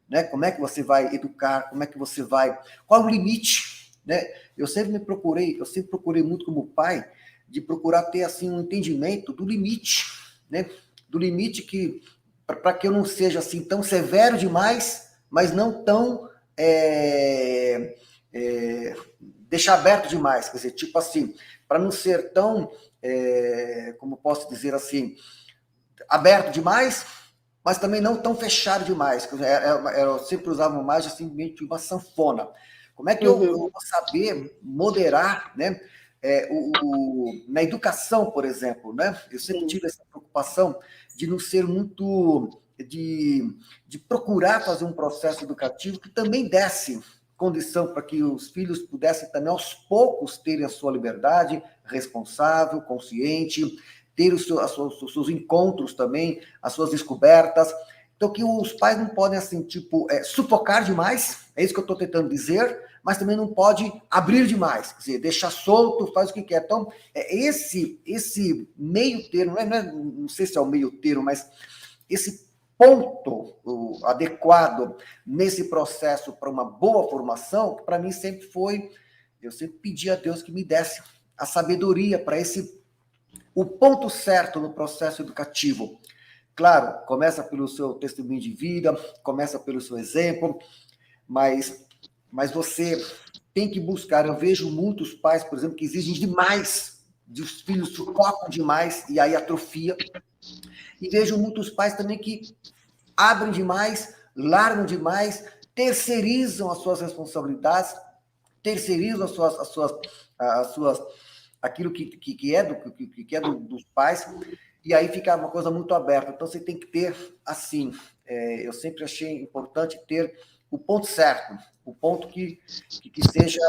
né? Como é que você vai educar, como é que você vai... Qual é o limite, né? Eu sempre procurei muito como pai, de procurar ter, assim, um entendimento do limite, né? Do limite que... para que eu não seja, assim, tão severo demais, mas não tão... deixar aberto demais, quer dizer, tipo assim, para não ser tão, como posso dizer assim, aberto demais, mas também não tão fechado demais. Eu sempre usava uma imagem assim, meio de uma sanfona. Como é que eu vou saber moderar, né? Na educação, por exemplo, né? Eu sempre tive essa preocupação de não ser muito... de procurar fazer um processo educativo que também desse condição para que os filhos pudessem também, aos poucos, terem a sua liberdade responsável, consciente, ter os seus encontros também, as suas descobertas. Então, que os pais não podem, assim, tipo, sufocar demais, é isso que eu estou tentando dizer, mas também não pode abrir demais, quer dizer, deixar solto, faz o que quer. Então, esse meio termo, não sei se é o meio termo, mas esse ponto adequado nesse processo para uma boa formação, que para mim sempre foi, eu sempre pedi a Deus que me desse a sabedoria para o ponto certo no processo educativo. Claro, começa pelo seu testemunho de vida, começa pelo seu exemplo, mas você tem que buscar. Eu vejo muitos pais, por exemplo, que exigem demais, os filhos sufocam demais e aí atrofia. E vejo muitos pais também que abrem demais, largam demais, terceirizam as suas responsabilidades, terceirizam as suas aquilo que é dos pais, e aí fica uma coisa muito aberta. Então, você tem que ter, assim, eu sempre achei importante ter o ponto certo, o ponto que seja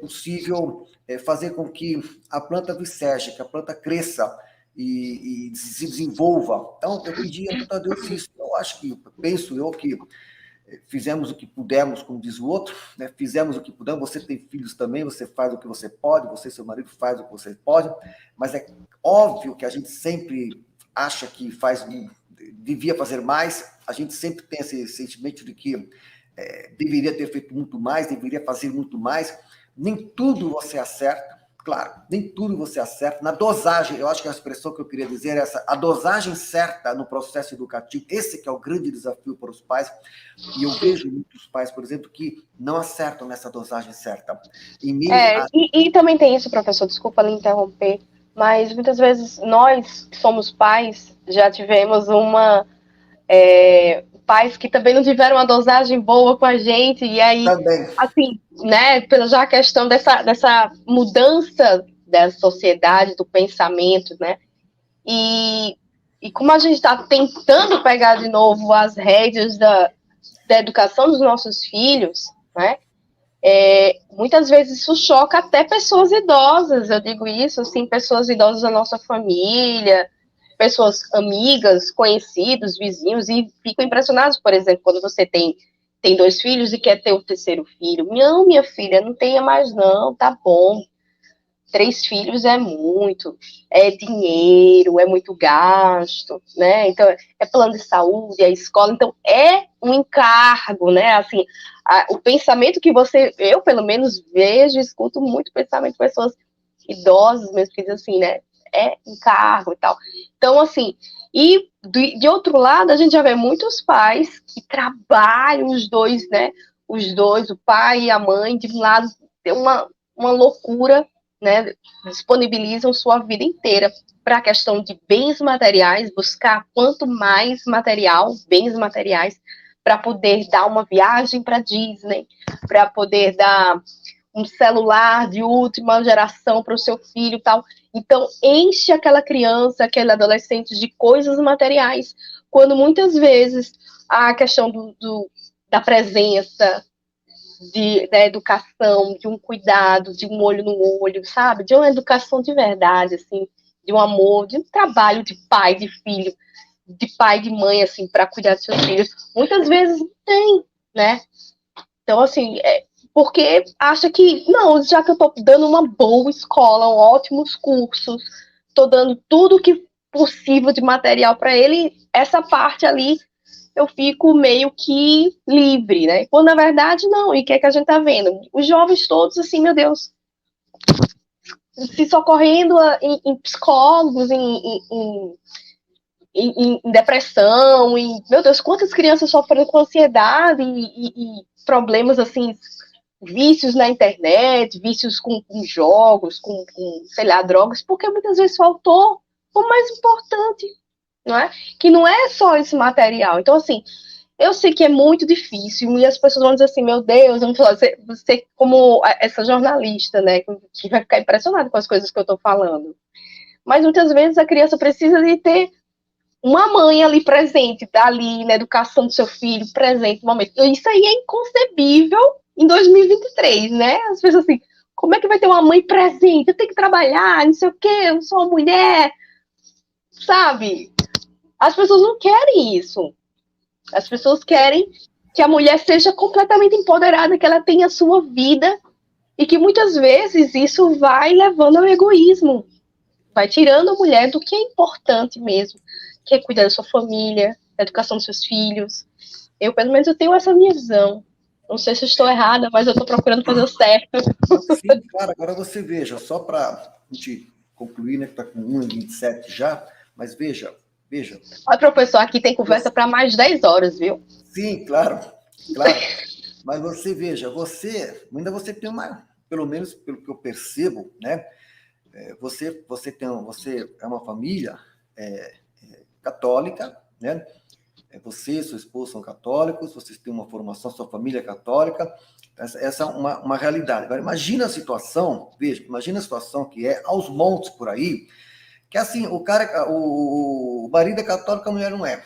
possível fazer com que a planta viceje, que a planta cresça, e se desenvolva. Então, eu pedia muito a Deus isso. Eu acho que, penso eu, que fizemos o que pudemos, como diz o outro, né? Fizemos o que pudemos. Você tem filhos também, você faz o que você pode, você e seu marido faz o que você pode, mas é óbvio que a gente sempre acha que devia fazer mais, a gente sempre tem esse sentimento de que deveria ter feito muito mais, deveria fazer muito mais. Nem tudo você acerta, claro, nem tudo você acerta. Na dosagem, eu acho que a expressão que eu queria dizer é essa, a dosagem certa no processo educativo, esse que é o grande desafio para os pais, e eu vejo muitos pais, por exemplo, que não acertam nessa dosagem certa.
E também tem isso, professor, desculpa lhe interromper, mas muitas vezes nós, que somos pais, já tivemos pais que também não tiveram uma dosagem boa com a gente, e aí,
também.
assim, né, pela já a questão dessa mudança da sociedade, do pensamento, né, e como a gente está tentando pegar de novo as rédeas da educação dos nossos filhos, né, muitas vezes isso choca até pessoas idosas, eu digo isso, assim, pessoas idosas da nossa família, pessoas amigas, conhecidos, vizinhos, e ficam impressionados, por exemplo, quando você tem 2 filhos e quer ter o terceiro filho. Não, minha filha, não tenha mais não, tá bom. 3 filhos é muito, é dinheiro, é muito gasto, né? Então, é plano de saúde, é escola, então é um encargo, né? Assim, o pensamento que eu pelo menos vejo, escuto muito pensamento de pessoas idosas mesmo, que dizem assim, né? É encargo e tal. Então, assim, e de outro lado, a gente já vê muitos pais que trabalham os dois, né? Os dois, o pai e a mãe, de um lado, tem uma loucura, né, disponibilizam sua vida inteira para a questão de bens materiais, buscar quanto mais material, bens materiais, para poder dar uma viagem para Disney, para poder dar um celular de última geração para o seu filho e tal. Então, enche aquela criança, aquele adolescente de coisas materiais, quando muitas vezes a questão da presença, da educação, de um cuidado, de um olho no olho, sabe? De uma educação de verdade, assim, de um amor, de um trabalho de pai, de filho, de pai, de mãe, assim, para cuidar dos seus filhos. Muitas vezes não tem, né? Então, assim, porque acha que, não, já que eu tô dando uma boa escola, ótimos cursos, tô dando tudo que possível de material para ele, essa parte ali eu fico meio que livre, né? Quando na verdade não. E o que é que a gente tá vendo? Os jovens todos, assim, meu Deus, se socorrendo em psicólogos, em depressão, meu Deus, quantas crianças sofrendo com ansiedade e problemas assim, vícios na internet, vícios com jogos, sei lá, drogas, porque muitas vezes faltou o mais importante, não é? Que não é só esse material. Então, assim, eu sei que é muito difícil, e as pessoas vão dizer assim, meu Deus, vamos falar, você como essa jornalista, né, que vai ficar impressionada com as coisas que eu tô falando. Mas muitas vezes a criança precisa de ter uma mãe ali presente, tá ali na educação do seu filho, presente no momento. Isso aí é inconcebível em 2023, né? As pessoas assim, como é que vai ter uma mãe presente? Eu tenho que trabalhar, não sei o quê, eu sou uma mulher, sabe? As pessoas não querem isso. As pessoas querem que a mulher seja completamente empoderada, que ela tenha a sua vida, e que muitas vezes isso vai levando ao egoísmo, vai tirando a mulher do que é importante mesmo, que é cuidar da sua família, da educação dos seus filhos. Eu, pelo menos, eu tenho essa minha visão. Não sei se eu estou errada, mas eu estou procurando fazer o certo.
Sim, claro. Agora você veja, só para a gente concluir, né, que está com 1h27 já, mas veja.
Olha, professor, aqui tem conversa para mais de 10 horas, viu?
Sim, claro, claro. Mas você veja, ainda você tem uma, pelo menos pelo que eu percebo, né? Você é uma família católica, né? Você e sua esposa são católicos, vocês têm uma formação, sua família é católica. Essa é uma realidade. Agora, imagina a situação, veja, imagina a situação que é aos montes por aí, que assim, o marido é católico, a mulher não é.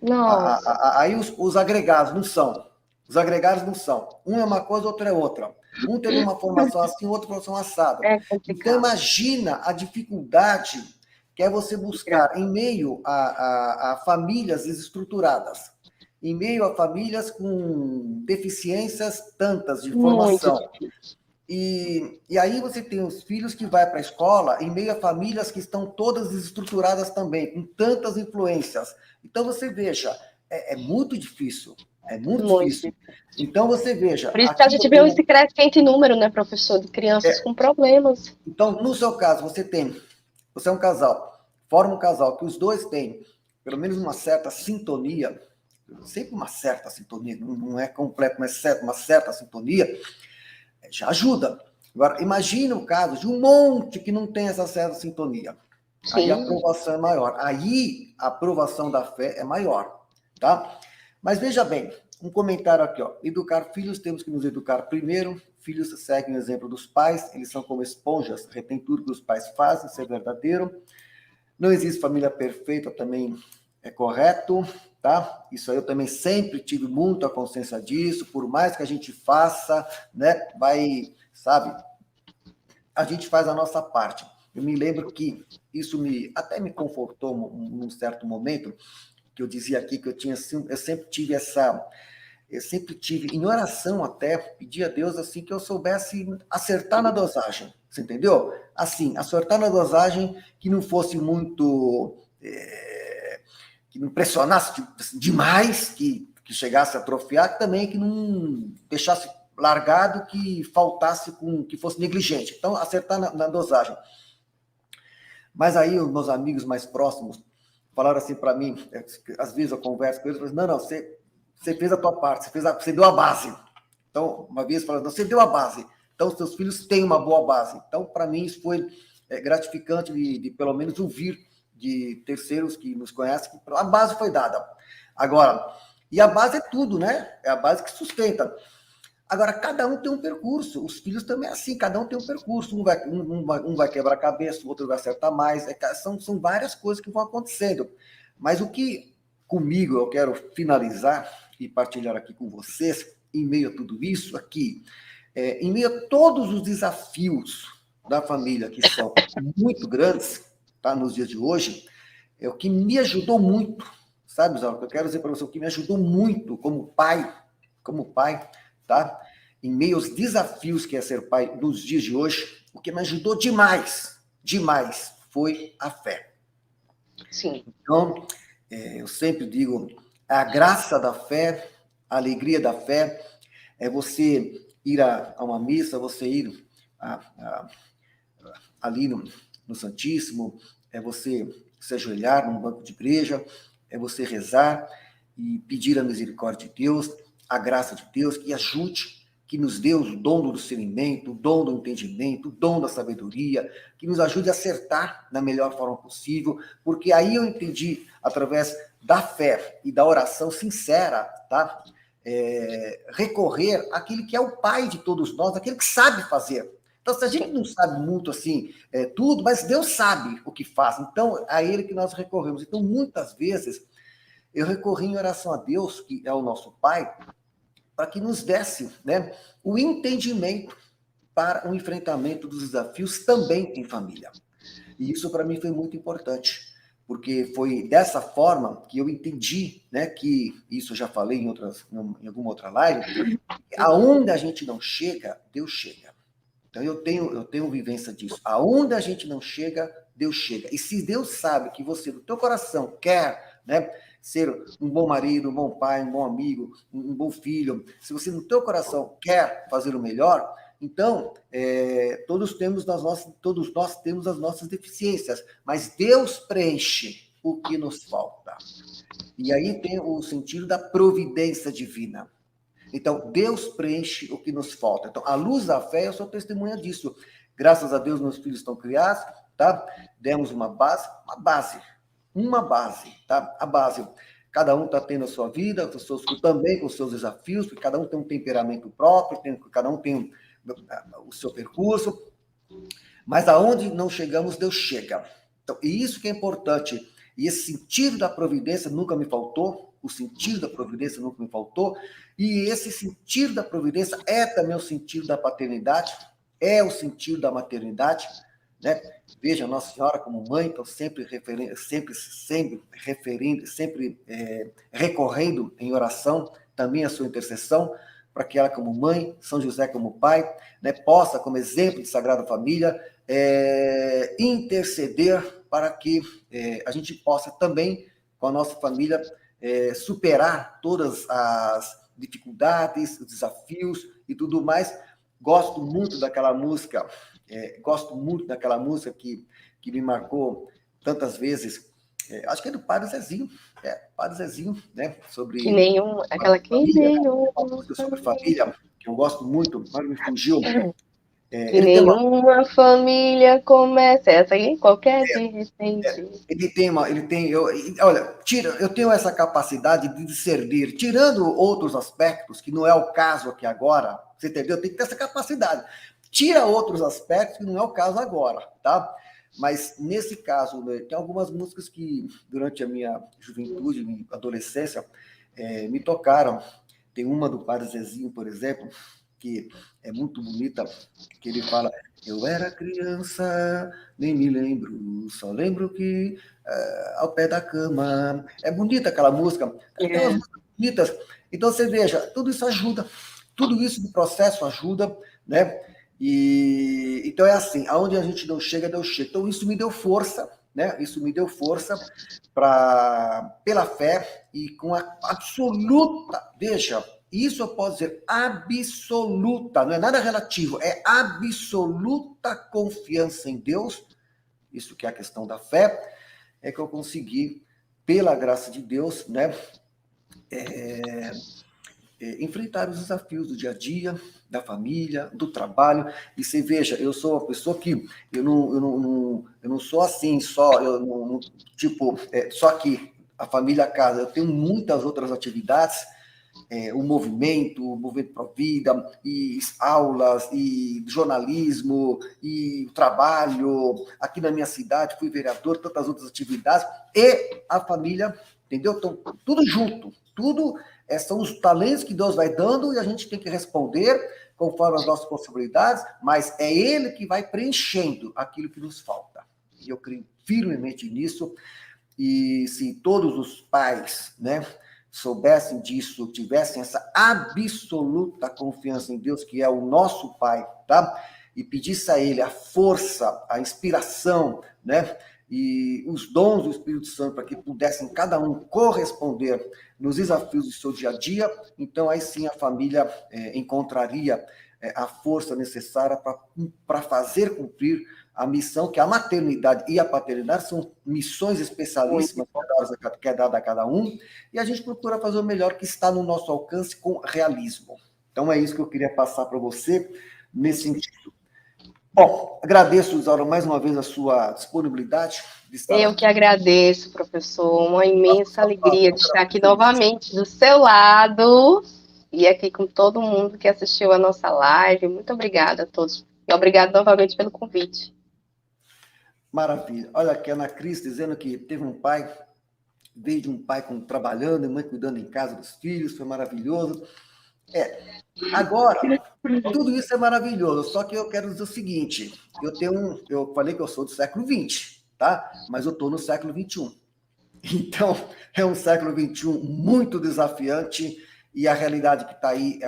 Nossa.
Aí os agregados não são. Os agregados não são. Um é uma coisa, outro é outra. Um teve uma formação assim, outro formação assada.
É
Então,
complicado.
imagina a dificuldade que é você buscar em meio a famílias desestruturadas, em meio a famílias com deficiências tantas de
Muito
formação.
difícil.
E aí você tem os filhos que vão para a escola em meio a famílias que estão todas desestruturadas também, com tantas influências. Então você veja, é muito difícil, é muito
Muito
difícil.
difícil.
Então você veja,
Por isso que a
aqui
gente
eu
vê esse
tenho.
crescente número, né, professor, de crianças com problemas.
Então, no seu caso, você é um casal, forma um casal que os dois têm pelo menos uma certa sintonia, sempre uma certa sintonia, não é completo, mas certo, uma certa sintonia, já ajuda. Agora, imagine o caso de um monte que não tem essa certa sintonia. Aí a
Sim.
aprovação é maior. Aí a aprovação da fé é maior, tá? Mas veja bem, um comentário aqui, ó. Educar filhos, temos que nos educar primeiro. Filhos seguem o exemplo dos pais, eles são como esponjas, retém tudo que os pais fazem, isso é verdadeiro. Não existe família perfeita, também é correto, tá? Isso aí eu também sempre tive muita consciência disso, por mais que a gente faça, né? Sabe? A gente faz a nossa parte. eu me lembro que isso até me confortou num certo momento, que eu dizia aqui que eu sempre tive, em oração até, pedi a Deus assim que eu soubesse acertar na dosagem, você entendeu? Assim, acertar na dosagem que não fosse muito, que não pressionasse demais, que chegasse a atrofiar, também que não deixasse largado, que faltasse, que fosse negligente. Então, acertar na dosagem. Mas aí os meus amigos mais próximos falaram assim para mim, às vezes eu converso com eles, eu falo, não, você fez a tua parte, você deu a base. Então, uma vez falando, você deu a base, então seus filhos têm uma boa base. Então, para mim, isso foi gratificante de pelo menos ouvir de terceiros que nos conhecem, que a base foi dada. Agora, e a base é tudo, né? É a base que sustenta. Agora, cada um tem um percurso, os filhos também é assim, cada um tem um percurso, um vai quebrar a cabeça, o outro vai acertar mais, são várias coisas que vão acontecendo. Mas o que comigo eu quero finalizar e partilhar aqui com vocês, em meio a tudo isso aqui, em meio a todos os desafios da família, que são muito grandes, tá, nos dias de hoje, o que me ajudou muito, sabe, Zé, eu quero dizer para você, o que me ajudou muito como pai, tá? Em meio aos desafios que é ser pai nos dias de hoje, o que me ajudou demais, foi a fé.
Sim.
Então, eu sempre digo, a graça da fé, a alegria da fé, é você ir a uma missa, você ir ali no Santíssimo, é você se ajoelhar num banco de igreja, é você rezar e pedir a misericórdia de Deus, a graça de Deus, que ajude, que nos dê o dom do discernimento, o dom do entendimento, o dom da sabedoria, que nos ajude a acertar da melhor forma possível, porque aí eu entendi, através da fé e da oração sincera, tá? Recorrer àquele que é o Pai de todos nós, aquele que sabe fazer. Então, se a gente não sabe muito assim, tudo, mas Deus sabe o que faz. Então, é a Ele que nós recorremos. Então, muitas vezes, eu recorri em oração a Deus, que é o nosso Pai, para que nos desse, né, o entendimento para o enfrentamento dos desafios também em família. E isso para mim foi muito importante, porque foi dessa forma que eu entendi, né, que isso eu já falei em alguma outra live, aonde a gente não chega, Deus chega. Então eu tenho vivência disso. Aonde a gente não chega, Deus chega. E se Deus sabe que você, no teu coração, quer, né, ser um bom marido, um bom pai, um bom amigo, um bom filho, se você no teu coração quer fazer o melhor, então todos nós temos as nossas deficiências, mas Deus preenche o que nos falta. E aí tem o sentido da providência divina. Então, Deus preenche o que nos falta. Então, à luz da fé, eu sou testemunha disso. Graças a Deus, meus filhos estão criados, tá? Demos uma base, tá? A base. Cada um está tendo a sua vida, também com os seus desafios, porque cada um tem um temperamento próprio, cada um tem o seu percurso. Mas aonde não chegamos, Deus chega. Então, e isso que é importante. E esse sentido da providência nunca me faltou, o sentido da providência nunca me faltou, e esse sentido da providência é também o sentido da paternidade, é o sentido da maternidade, né? Veja, Nossa Senhora como mãe, então sempre recorrendo em oração também a sua intercessão, para que ela como mãe, São José como pai, né, possa, como exemplo de Sagrada Família, interceder para que a gente possa também, com a nossa família, superar todas as dificuldades, os desafios e tudo mais. Gosto muito daquela música que me marcou tantas vezes. Acho que é do Padre Zezinho, né? Sobre
que nenhum, aquela que
família,
nenhum,
uma música sobre família, que eu gosto muito, mas me fugiu.
que nenhuma família começa essa aí, qualquer de repente.
Eu tenho essa capacidade de discernir, tirando outros aspectos, que não é o caso aqui agora, você entendeu? Tem que ter essa capacidade. Tira outros aspectos, que não é o caso agora, tá? Mas, nesse caso, né, tem algumas músicas que, durante a minha juventude, minha adolescência, me tocaram. Tem uma do Padre Zezinho, por exemplo, que é muito bonita, que ele fala: eu era criança, nem me lembro, só lembro que ao pé da cama. É bonita aquela música, tem umas músicas bonitas. Então, você veja, tudo isso ajuda, tudo isso do processo ajuda, né? E então é assim, aonde a gente não chega, Deus chega. Então, isso me deu força, né? Isso me deu força pela fé e com a absoluta, veja, isso eu posso dizer, absoluta, não é nada relativo, é absoluta confiança em Deus, isso que é a questão da fé, é que eu consegui, pela graça de Deus, né, enfrentar os desafios do dia a dia, da família, do trabalho. E você veja, eu sou uma pessoa que eu não sou assim, só, tipo, só aqui, a família, a casa. Eu tenho muitas outras atividades, o movimento Pro Vida, e aulas, e jornalismo, e trabalho. Aqui na minha cidade, fui vereador, tantas outras atividades, e a família, entendeu? Então, tudo junto, tudo são os talentos que Deus vai dando e a gente tem que responder conforme as nossas possibilidades, mas é Ele que vai preenchendo aquilo que nos falta. E eu creio firmemente nisso, e se todos os pais, né, soubessem disso, tivessem essa absoluta confiança em Deus, que é o nosso Pai, tá? E pedisse a Ele a força, a inspiração, né? E os dons do Espírito Santo para que pudessem cada um corresponder nos desafios do seu dia a dia, então aí sim a família encontraria a força necessária para fazer cumprir a missão, que a maternidade e a paternidade são missões especialíssimas que é dada a cada um, e a gente procura fazer o melhor que está no nosso alcance com realismo. Então é isso que eu queria passar para você nesse sentido. Bom, agradeço, Isaura, mais uma vez a sua disponibilidade de estar
Eu
aqui.
que agradeço, professor. Uma imensa alegria de estar aqui novamente do seu lado e aqui com todo mundo que assistiu a nossa live. Muito obrigada a todos. E obrigado novamente pelo convite.
Maravilha. Olha aqui a Ana Cris dizendo que teve um pai, veio de um pai trabalhando e mãe cuidando em casa dos filhos, foi maravilhoso. Agora, tudo isso é maravilhoso, só que eu quero dizer o seguinte, eu falei que eu sou do século XX, tá? Mas eu estou no século XXI. Então, é um século XXI muito desafiante e a realidade que está aí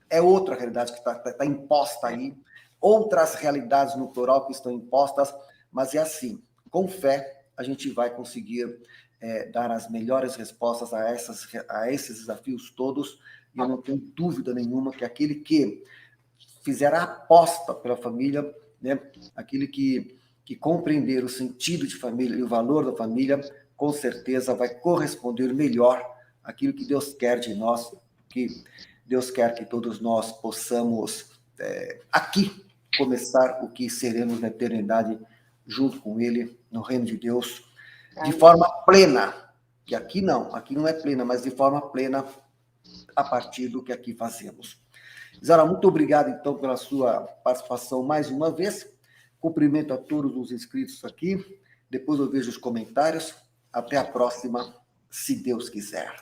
é outra realidade que está imposta aí, outras realidades no plural que estão impostas, mas é assim, com fé, a gente vai conseguir dar as melhores respostas a esses desafios todos, e eu não tenho dúvida nenhuma que aquele que fizer a aposta pela família, né, aquele que compreender o sentido de família e o valor da família, com certeza vai corresponder melhor àquilo que Deus quer de nós, que Deus quer que todos nós possamos aqui começar o que seremos na eternidade junto com Ele, no reino de Deus, de forma plena, que aqui não é plena, mas de forma plena a partir do que aqui fazemos. Zara, muito obrigado, então, pela sua participação mais uma vez. Cumprimento a todos os inscritos aqui. Depois eu vejo os comentários. Até a próxima, se Deus quiser.